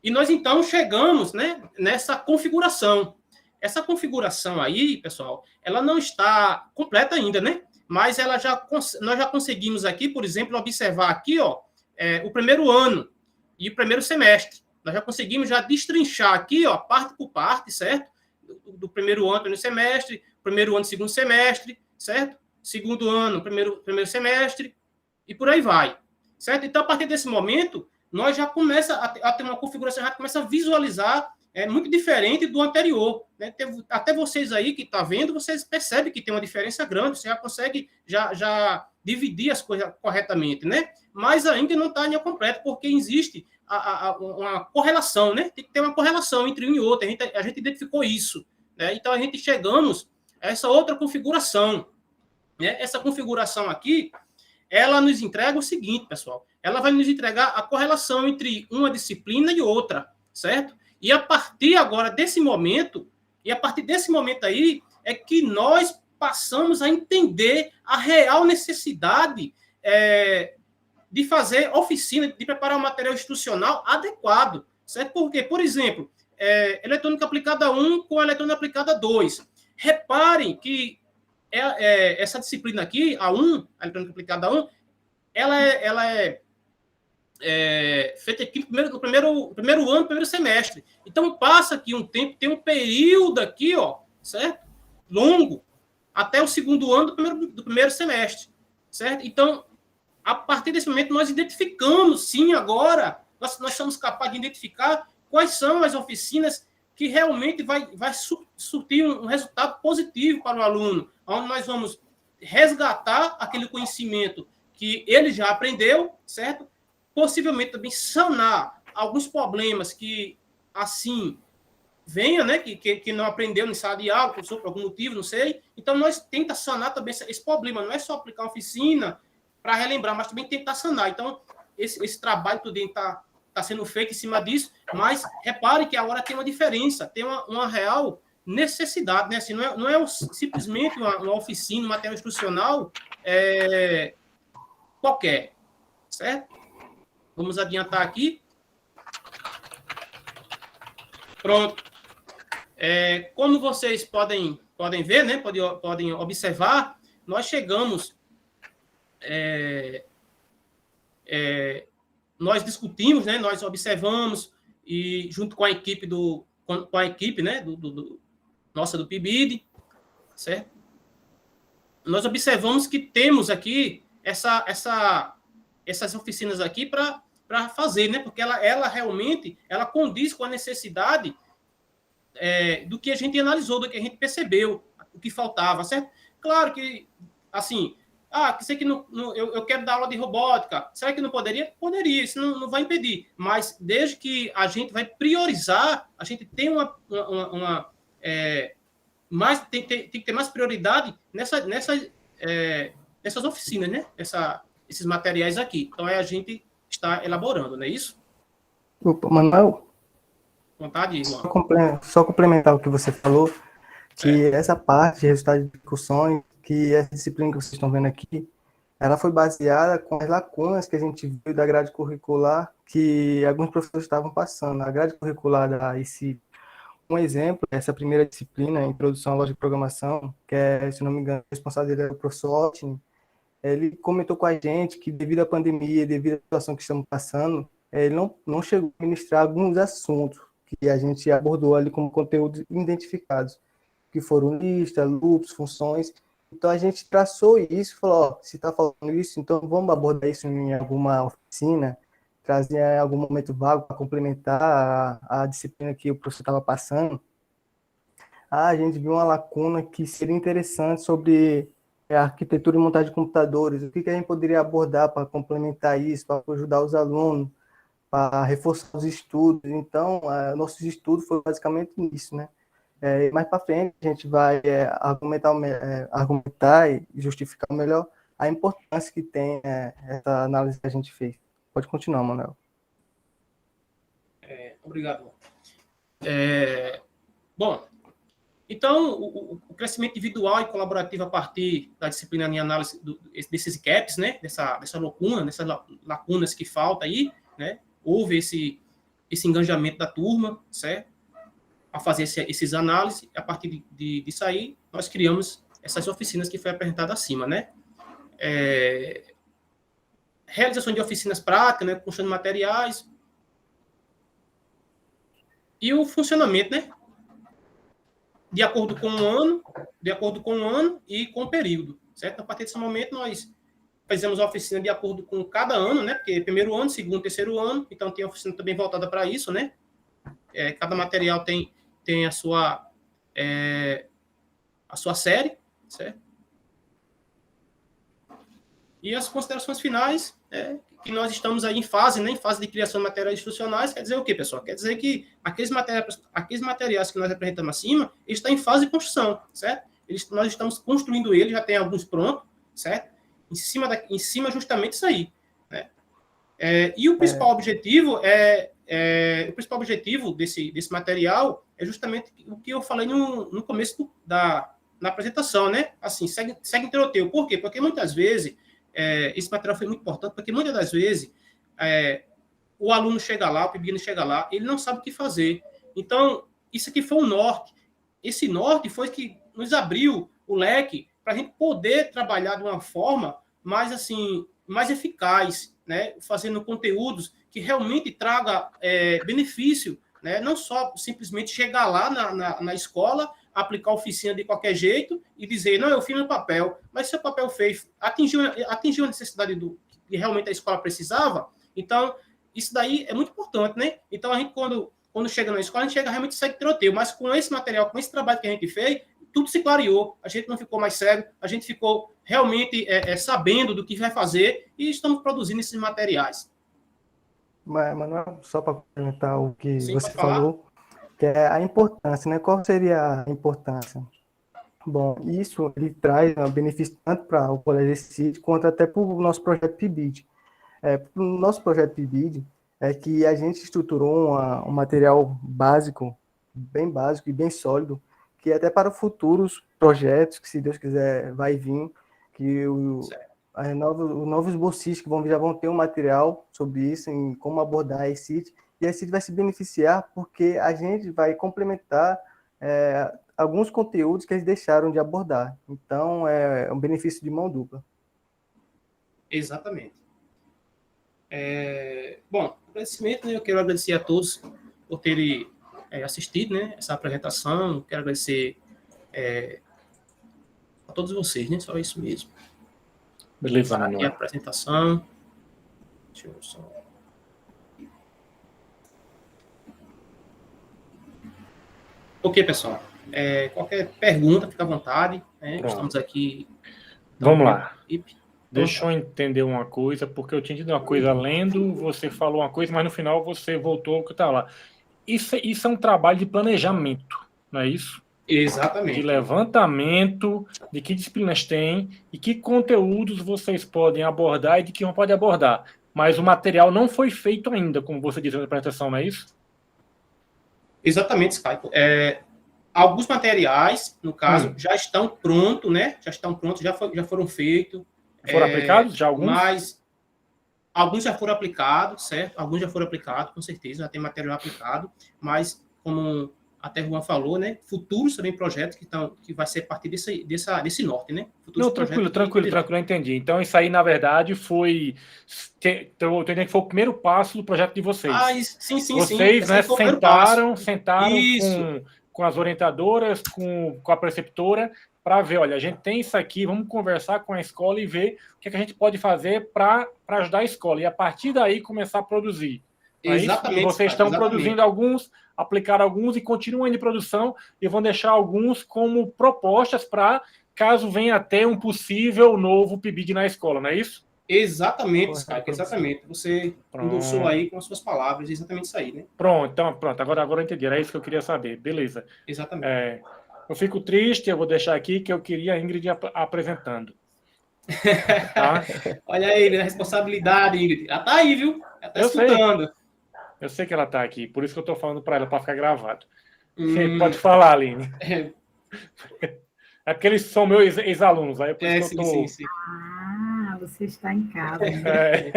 e nós, então, chegamos, né, nessa configuração. Essa configuração aí, pessoal, ela não está completa ainda, né? Mas nós já conseguimos aqui, por exemplo, observar aqui, ó, o primeiro ano e o primeiro semestre. Nós já conseguimos já destrinchar aqui, ó, parte por parte, certo? Do primeiro ano, primeiro semestre, primeiro ano, segundo semestre, certo? Segundo ano, primeiro semestre, e por aí vai, certo? Então, a partir desse momento, nós já começa a ter uma configuração, já começa a visualizar muito diferente do anterior, né? Até vocês aí que estão vendo, vocês percebem que tem uma diferença grande, você já consegue já dividir as coisas corretamente, né? Mas ainda não está ainda completo, porque existe uma correlação, né? Tem que ter uma correlação entre um e outro, a gente identificou isso, né? Então, a gente chegamos a essa outra configuração, né? Essa configuração aqui, ela nos entrega o seguinte, pessoal, ela vai nos entregar a correlação entre uma disciplina e outra, certo? E a partir agora desse momento, aí, é que nós passamos a entender a real necessidade de fazer oficina, de preparar um material institucional adequado, certo? Porque, por exemplo, eletrônica aplicada 1 com eletrônica aplicada 2. Reparem que essa disciplina aqui, a 1, a eletrônica aplicada 1, ela é feita aqui no primeiro ano, primeiro semestre. Então, passa aqui um tempo, tem um período aqui, ó, certo? Longo, até o segundo ano do primeiro semestre, certo? Então, a partir desse momento, nós identificamos, sim, agora, nós somos capazes de identificar quais são as oficinas que realmente vai surtir um resultado positivo para o aluno, onde nós vamos resgatar aquele conhecimento que ele já aprendeu, certo? Possivelmente também sanar alguns problemas que, assim, venha, né, que não aprendeu em sala de aula, por algum motivo, não sei. Então, nós tentamos sanar também esse problema. Não é só aplicar uma oficina para relembrar, mas também tentar sanar. Então, esse trabalho também está sendo feito em cima disso, mas repare que agora tem uma diferença, tem uma real necessidade, né? Assim, não é simplesmente uma oficina, um material instrucional qualquer, certo? Vamos adiantar aqui. Pronto. Como vocês podem ver, né? Podem observar, nós chegamos, nós discutimos, né? Nós observamos e junto com a equipe né? Nossa do PIBID, certo? Nós observamos que temos aqui essas oficinas aqui para fazer, né? Porque ela realmente condiz com a necessidade do que a gente analisou, do que a gente percebeu, o que faltava, certo? Claro que, assim, que sei que eu quero dar aula de robótica, será que não poderia? Poderia, isso não vai impedir, mas desde que a gente vai priorizar, a gente tem tem que ter mais prioridade nessas oficinas, né? Esses materiais aqui. Então, a gente está elaborando, não é isso?
Opa, Manuel?
Vontade, João.
Só complementar o que você falou, que essa parte de resultado de discussões, que essa disciplina que vocês estão vendo aqui, ela foi baseada com as lacunas que a gente viu da grade curricular que alguns professores estavam passando. A grade curricular da ICIP. Um exemplo, essa primeira disciplina, Introdução à Lógica de Programação, que se não me engano, o responsável dele é o professor Altini, ele comentou com a gente que, devido à pandemia, devido à situação que estamos passando, ele não chegou a ministrar alguns assuntos que a gente abordou ali como conteúdos identificados, que foram listas, loops, funções. Então, a gente traçou isso e falou, ó, se está falando isso, então vamos abordar isso em alguma oficina, trazer em algum momento vago para complementar a disciplina que o professor estava passando. A gente viu uma lacuna que seria interessante sobre a arquitetura e montagem de computadores. O que a gente poderia abordar para complementar isso, para ajudar os alunos, para reforçar os estudos. Então, nossos estudos foi basicamente nisso, né? Mais para frente, a gente vai argumentar e justificar melhor a importância que tem essa análise que a gente fez. Pode continuar, Manuel.
Obrigado. Bom, então, o crescimento individual e colaborativo a partir da disciplina em análise desses gaps, né, dessa lacuna, dessas lacunas que falta aí, né, houve esse engajamento da turma, certo? A fazer esses análises, a partir disso aí, nós criamos essas oficinas que foi apresentado acima, né? Realização de oficinas práticas, né, construção de materiais, e o funcionamento, né? De acordo com um ano e com o período, certo? A partir desse momento, nós fizemos a oficina de acordo com cada ano, né? Porque primeiro ano, segundo, terceiro ano, então tem a oficina também voltada para isso, né? Cada material tem a sua série, certo? E as considerações finais, que nós estamos aí em fase de criação de materiais instrucionais, quer dizer o quê, pessoal? Quer dizer que aqueles materiais que nós apresentamos acima, eles estão em fase de construção, certo? Nós estamos construindo eles, já tem alguns prontos, certo? Em cima justamente isso aí, né? E o principal objetivo desse material é justamente o que eu falei no começo na apresentação, né? Assim, segue em tiroteio. Por quê? Porque muitas vezes esse material foi muito importante, porque muitas das vezes o aluno chega lá, o pequeno chega lá, ele não sabe o que fazer. Então, isso aqui foi um norte. Esse norte foi que nos abriu o leque para a gente poder trabalhar de uma forma mais eficaz, né? Fazendo conteúdos que realmente traga benefício, né? Não só simplesmente chegar lá na escola, aplicar a oficina de qualquer jeito e dizer, não, eu fiz no papel, mas se o papel fez, atingiu a necessidade que realmente a escola precisava, então isso daí é muito importante, né? Então a gente, quando chega na escola, a gente chega realmente segue tiroteio, mas com esse material, com esse trabalho que a gente fez, tudo se clareou, a gente não ficou mais cego, a gente ficou realmente sabendo do que vai fazer e estamos produzindo esses materiais.
Manuel, só para complementar o que
Sim,
você falou, que é a importância, né? Qual seria a importância? Bom, isso ele traz um benefício tanto para o Colégio CIT quanto até para o nosso projeto PIBID. Para o nosso projeto PIBID, é que a gente estruturou um material básico e bem sólido, que até para futuros projetos, que se Deus quiser vai vir, que os novos bolsistas que já vão ter um material sobre isso, em como abordar a ECIT, e a ECIT vai se beneficiar porque a gente vai complementar alguns conteúdos que eles deixaram de abordar. Então, é um benefício de mão dupla.
Exatamente. Bom, agradecimento, né? Eu quero agradecer a todos por terem assistido, né, essa apresentação. Quero agradecer a todos vocês, né? Só isso mesmo.
Beleza, Manuel.
E a apresentação. Deixa eu só... Ok, pessoal. Qualquer pergunta, fica à vontade. Né? Estamos aqui.
Vamos lá. Deixa eu entender uma coisa, porque eu tinha entendido uma coisa lendo, você falou uma coisa, mas no final você voltou ao que está lá. Isso é um trabalho de planejamento, não é isso?
Exatamente.
De levantamento de que disciplinas tem e que conteúdos vocês podem abordar e de que não pode abordar. Mas o material não foi feito ainda, como você disse na apresentação, não é isso?
Exatamente, Skype. Alguns materiais, no caso, já estão prontos, né? Já foram feitos.
Foram aplicados já alguns?
Mas alguns já foram aplicados, certo? Alguns já foram aplicados, com certeza, já tem material aplicado, mas como até Juan falou, né? Futuros também projetos que vai ser a partir desse norte, né? Futuros
Não, tranquilo, eu entendi. Então, isso aí, na verdade, foi... Eu entendi que foi o primeiro passo do projeto de vocês.
Sim.
Vocês, né, sentaram com as orientadoras, com a preceptora, para ver, olha, a gente tem isso aqui, vamos conversar com a escola e ver o que a gente pode fazer para ajudar a escola. E, a partir daí, começar a produzir.
Exatamente.
E vocês estão produzindo alguns, aplicaram alguns e continuam em produção e vão deixar alguns como propostas para caso venha a ter um possível novo PIBID na escola, não é isso?
Exatamente, Skype, exatamente. Você endossou aí com as suas palavras, exatamente isso aí, né?
Pronto. Agora eu entendi, era isso que eu queria saber. Beleza.
Exatamente.
Eu fico triste, eu vou deixar aqui que eu queria a Ingrid apresentando. Tá?
Olha aí, a responsabilidade, Ingrid. Ela tá aí, viu? Ela tá escutando.
Eu sei que ela tá aqui, por isso que eu tô falando para ela, para ficar gravado. Pode falar, Aline. É porque eles são meus ex-alunos, aí por isso que eu tô...
Sim. Ah, você está em casa.
É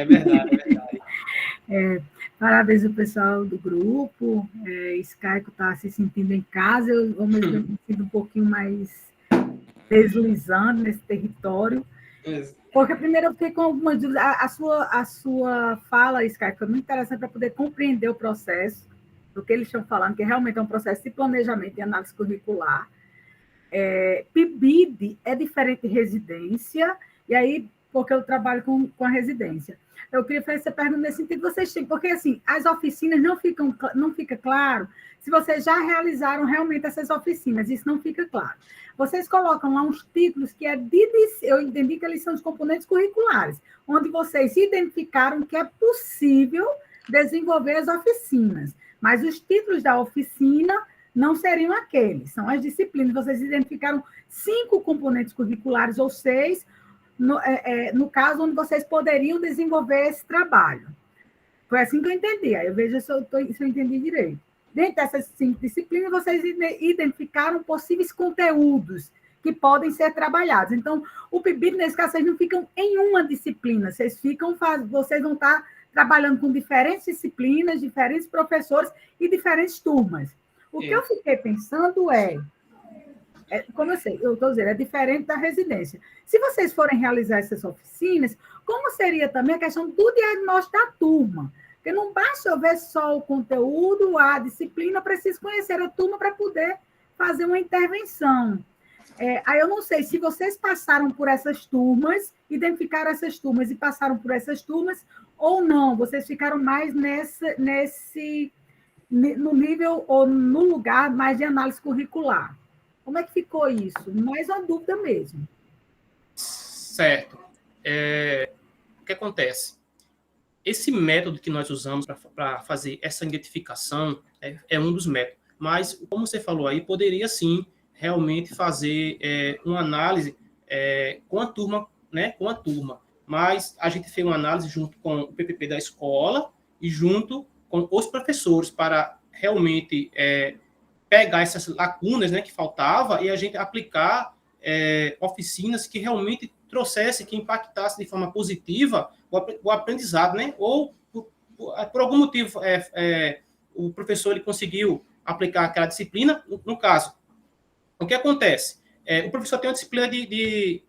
verdade.
Parabéns ao pessoal do grupo. Skyco está se sentindo em casa, eu vou me sentindo um pouquinho mais deslizando nesse território. Porque primeiro eu fiquei com algumas dúvidas. A sua fala, Skype, foi muito interessante para poder compreender o processo do que eles estão falando, que realmente é um processo de planejamento e análise curricular. PIBID é diferente de residência, e aí, porque eu trabalho com a residência. Eu queria fazer essa pergunta nesse sentido, vocês têm, porque assim, as oficinas não fica claro se vocês já realizaram realmente essas oficinas, isso não fica claro. Vocês colocam lá uns títulos que eu entendi que eles são os componentes curriculares, onde vocês identificaram que é possível desenvolver as oficinas, mas os títulos da oficina não seriam aqueles, são as disciplinas. Vocês identificaram 5 componentes curriculares ou 6, no caso, onde vocês poderiam desenvolver esse trabalho. Foi assim que eu entendi, aí eu vejo se eu entendi direito. Dentro dessas 5 disciplinas, vocês identificaram possíveis conteúdos que podem ser trabalhados. Então, o PIBID, nesse caso, vocês não ficam em uma disciplina, vocês vão estar trabalhando com diferentes disciplinas, diferentes professores e diferentes turmas. O que eu fiquei pensando como eu sei, eu estou dizendo, é diferente da residência. Se vocês forem realizar essas oficinas, como seria também a questão do diagnóstico da turma? Porque não basta eu ver só o conteúdo, a disciplina, eu preciso conhecer a turma para poder fazer uma intervenção. Aí eu não sei se vocês passaram por essas turmas, identificaram essas turmas e passaram por essas turmas, ou não, vocês ficaram mais no nível ou no lugar mais de análise curricular. Como é que ficou isso? Mais uma dúvida mesmo.
Certo. O que acontece? Esse método que nós usamos para fazer essa identificação é um dos métodos. Mas, como você falou aí, poderia sim realmente fazer uma análise com a turma, né? Com a turma. Mas a gente fez uma análise junto com o PPP da escola e junto com os professores para realmente pegar essas lacunas, né, que faltava e a gente aplicar oficinas que realmente trouxesse, que impactasse de forma positiva o aprendizado, né? Ou por algum motivo o professor ele conseguiu aplicar aquela disciplina. No caso, o que acontece? O professor tem uma disciplina de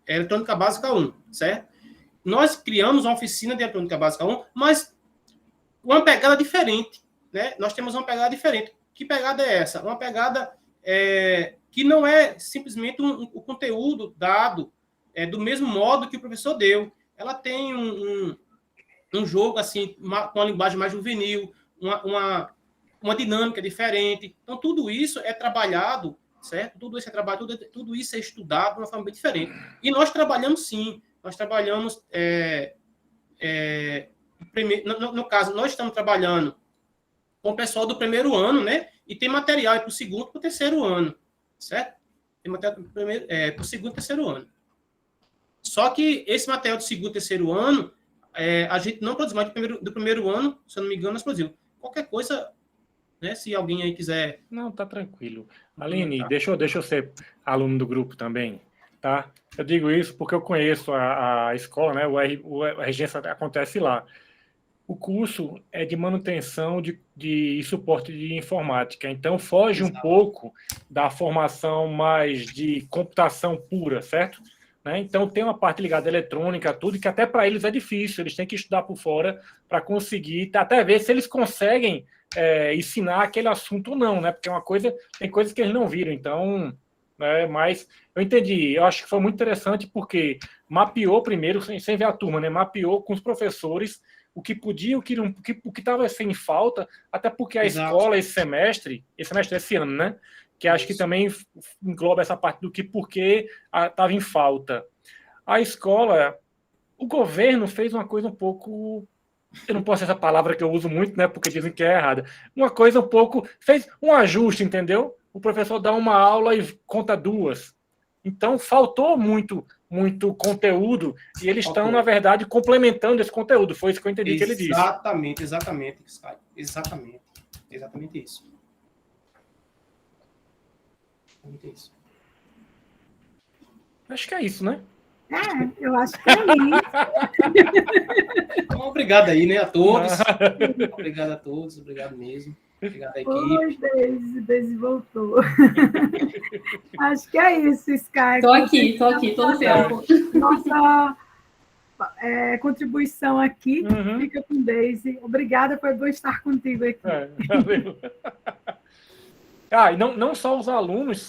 eletrônica básica 1, certo? Nós criamos uma oficina de eletrônica básica 1, mas uma pegada diferente, né? Nós temos uma pegada diferente. Que pegada é essa? Uma pegada que não é simplesmente o conteúdo dado do mesmo modo que o professor deu. Ela tem um jogo assim, com uma linguagem mais juvenil, uma dinâmica diferente. Então, tudo isso é trabalhado, certo? Tudo isso é trabalhado, tudo isso é estudado de uma forma bem diferente. E nós trabalhamos, sim. Nós trabalhamos... no caso, nós estamos trabalhando com o pessoal do primeiro ano, né? E tem material para o segundo e para o terceiro ano, certo? Tem material para o segundo e terceiro ano. Só que esse material do segundo e terceiro ano, a gente não produz mais do primeiro ano, se eu não me engano, nós produzimos. Qualquer coisa, né? Se alguém aí quiser...
Não, tá tranquilo. Aline, deixa eu ser aluno do grupo também, tá? Eu digo isso porque eu conheço a escola, né? A regência acontece lá. o curso é de manutenção de suporte de informática, então foge um pouco da formação mais de computação pura, certo? Né? Então tem uma parte ligada à eletrônica, tudo, que até para eles é difícil, eles têm que estudar por fora para conseguir, até ver se eles conseguem ensinar aquele assunto ou não, né? Porque tem coisas que eles não viram, então... mas eu entendi, eu acho que foi muito interessante porque mapeou primeiro, sem ver a turma, né? Mapeou com os professores o que podia, o que estava sem falta, até porque a escola esse ano, né? Que acho que também engloba essa parte do que porque estava em falta. A escola, o governo fez uma coisa um pouco... Eu não posso essa palavra que eu uso muito, né? Porque dizem que é errada. Uma coisa um pouco... Fez um ajuste, entendeu? O professor dá uma aula e conta 2. Então, faltou muito conteúdo e eles estão, na verdade, complementando esse conteúdo. Foi isso que eu entendi que ele disse.
Exatamente, Sky. Exatamente isso.
Acho que é isso, né?
Eu acho que é isso.
Então, obrigado aí, né, a todos. Obrigado a todos, obrigado mesmo. Obrigado à equipe.
Oi, Deise voltou. Acho que é isso, Sky.
Tô aqui todo tempo.
Nossa contribuição aqui fica com Deise. Obrigada, foi bom estar contigo aqui.
Valeu. E não só os alunos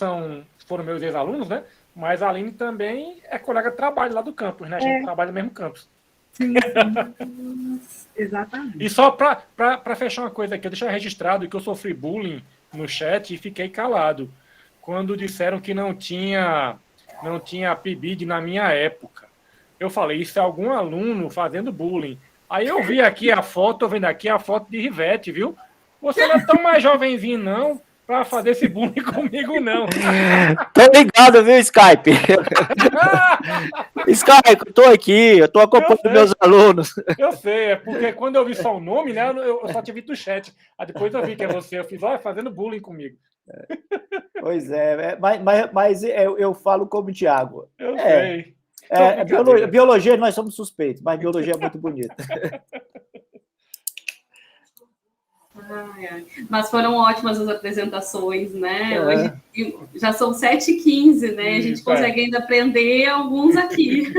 foram meus ex-alunos, né? Mas a Aline também é colega de trabalho lá do campus, né? A gente trabalha no mesmo campus.
Sim. Exatamente.
E só para fechar uma coisa aqui, eu deixar registrado que eu sofri bullying no chat e fiquei calado quando disseram que não tinha PIBID na minha época. Eu falei, isso é algum aluno fazendo bullying. Aí eu vi aqui a foto, tô vendo aqui a foto de Rivete, viu? Você não é tão mais jovenzinho, não, para fazer esse bullying comigo, não.
Tô ligado, viu, Skype? Skype, tô aqui, eu tô acompanhando meus alunos.
Eu sei, é porque quando eu vi só o nome, né, eu só tinha visto o chat. Aí depois eu vi que é você, eu fiz, fazendo bullying comigo.
Pois mas eu falo como Thiago.
Eu sei.
Biologia nós somos suspeitos, mas biologia é muito bonita.
Mas foram ótimas as apresentações, né? Hoje já são 7h15, né? A gente consegue ainda aprender alguns aqui.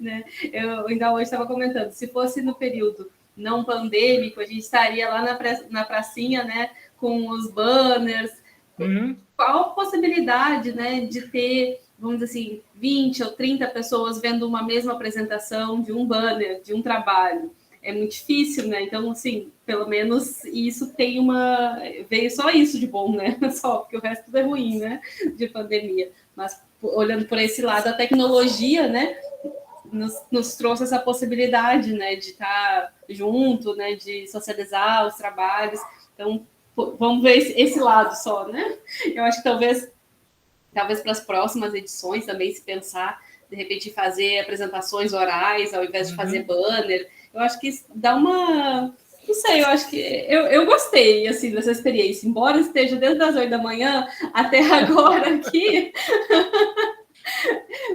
Né? Eu ainda hoje estava comentando, se fosse no período não pandêmico, a gente estaria lá na pracinha, né? Com os banners. Qual a possibilidade, né? De ter, vamos dizer assim, 20 ou 30 pessoas vendo uma mesma apresentação de um banner, de um trabalho? É muito difícil, né? Então, assim, pelo menos isso veio só isso de bom, né? Só, porque o resto tudo é ruim, né? De pandemia. Mas, olhando por esse lado, a tecnologia, né? Nos trouxe essa possibilidade, né? De estar junto, né? De socializar os trabalhos. Então, vamos ver esse lado só, né? Eu acho que talvez para as próximas edições também se pensar, de repente, fazer apresentações orais ao invés de fazer banner. Eu acho que isso dá uma... Não sei, eu acho que... Eu gostei, assim, dessa experiência. Embora esteja desde as 8 da manhã até agora aqui,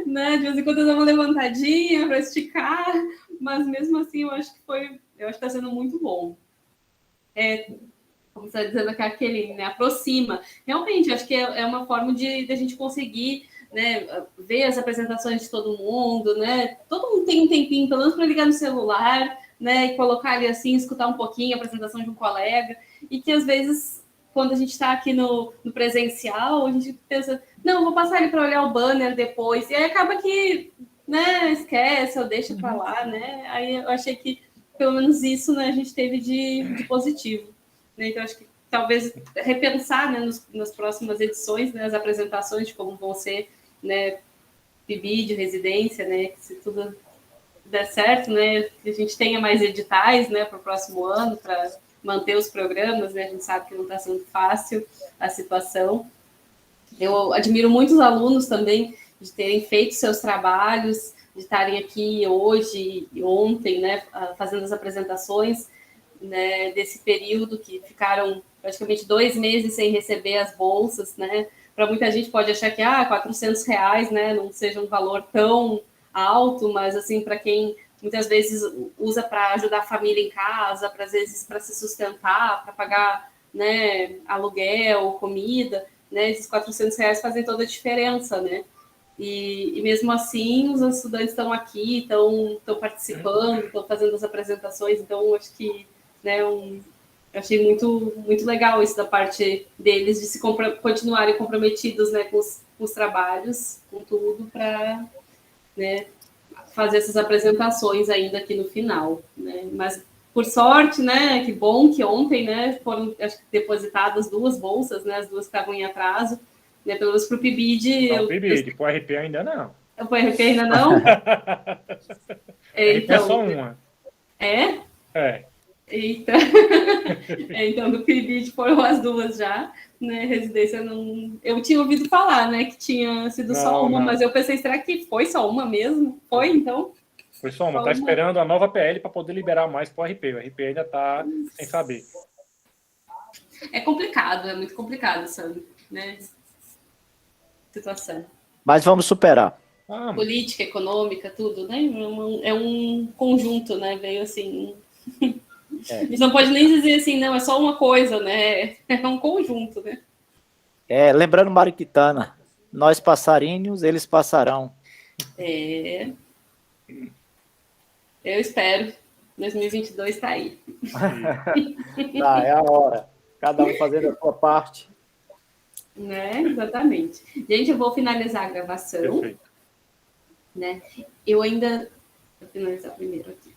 né? De vez em quando eu dou uma levantadinha para esticar, mas mesmo assim eu acho que está sendo muito bom. Como você está dizendo aqui, aquele, né? Aproxima. Realmente, eu acho que é uma forma de a gente conseguir... Né, ver as apresentações de todo mundo, né? Todo mundo tem um tempinho, pelo menos para ligar no celular, né? E colocar ali assim, escutar um pouquinho a apresentação de um colega, e que às vezes, quando a gente está aqui no presencial, a gente pensa, não, vou passar ali para olhar o banner depois, e aí acaba que, né, esquece ou deixa para lá, né? Aí eu achei que pelo menos isso, né, a gente teve de positivo, né? Então acho que talvez repensar, né, nas próximas edições, né, as apresentações de como vão ser, né, PIBID, residência, né, que se tudo der certo, né, que a gente tenha mais editais, né, para o próximo ano, para manter os programas, né, a gente sabe que não está sendo fácil a situação. Eu admiro muitos alunos também de terem feito seus trabalhos, de estarem aqui hoje e ontem, né, fazendo as apresentações, né, desse período que ficaram praticamente 2 meses sem receber as bolsas, né? Para muita gente pode achar que R$400, né, não seja um valor tão alto, mas assim, para quem muitas vezes usa para ajudar a família em casa, às vezes para se sustentar, para pagar, né, aluguel, comida, né, esses R$ 400 fazem toda a diferença, né? E mesmo assim, os estudantes estão aqui, estão participando, estão fazendo as apresentações, então acho que, né, eu achei muito, muito legal isso da parte deles, de se continuarem comprometidos, né, com os trabalhos, com tudo, para, né, fazer essas apresentações ainda aqui no final, né? Mas, por sorte, né, que bom que ontem, né, foram, acho que, depositadas 2 bolsas, né, as 2 que estavam em atraso, né, pelo menos para o PIBID.
Para o PIBID, para o RP ainda não.
Para o RP ainda não?
Então, é só uma.
É?
É.
Eita! Então, do PIBID foram as 2 já, né, residência não... Eu tinha ouvido falar, né, que tinha sido só uma, mas eu pensei, será que foi só uma mesmo? Foi, então?
Foi só uma. Está esperando a nova PL para poder liberar mais para o RP. O RP ainda está sem saber.
É complicado, é muito complicado essa, né, situação.
Mas vamos superar.
Política, econômica, tudo, né? É um conjunto, né? Veio assim... A gente não pode nem dizer assim, não, é só uma coisa, né? É um conjunto, né?
Lembrando Mariquitana, nós passarinhos, eles passarão.
Eu espero. 2022 está aí.
Tá, é a hora. Cada um fazendo a sua parte.
Né? Exatamente. Gente, eu vou finalizar a gravação.
Perfeito.
Né? Eu ainda... Vou finalizar primeiro aqui.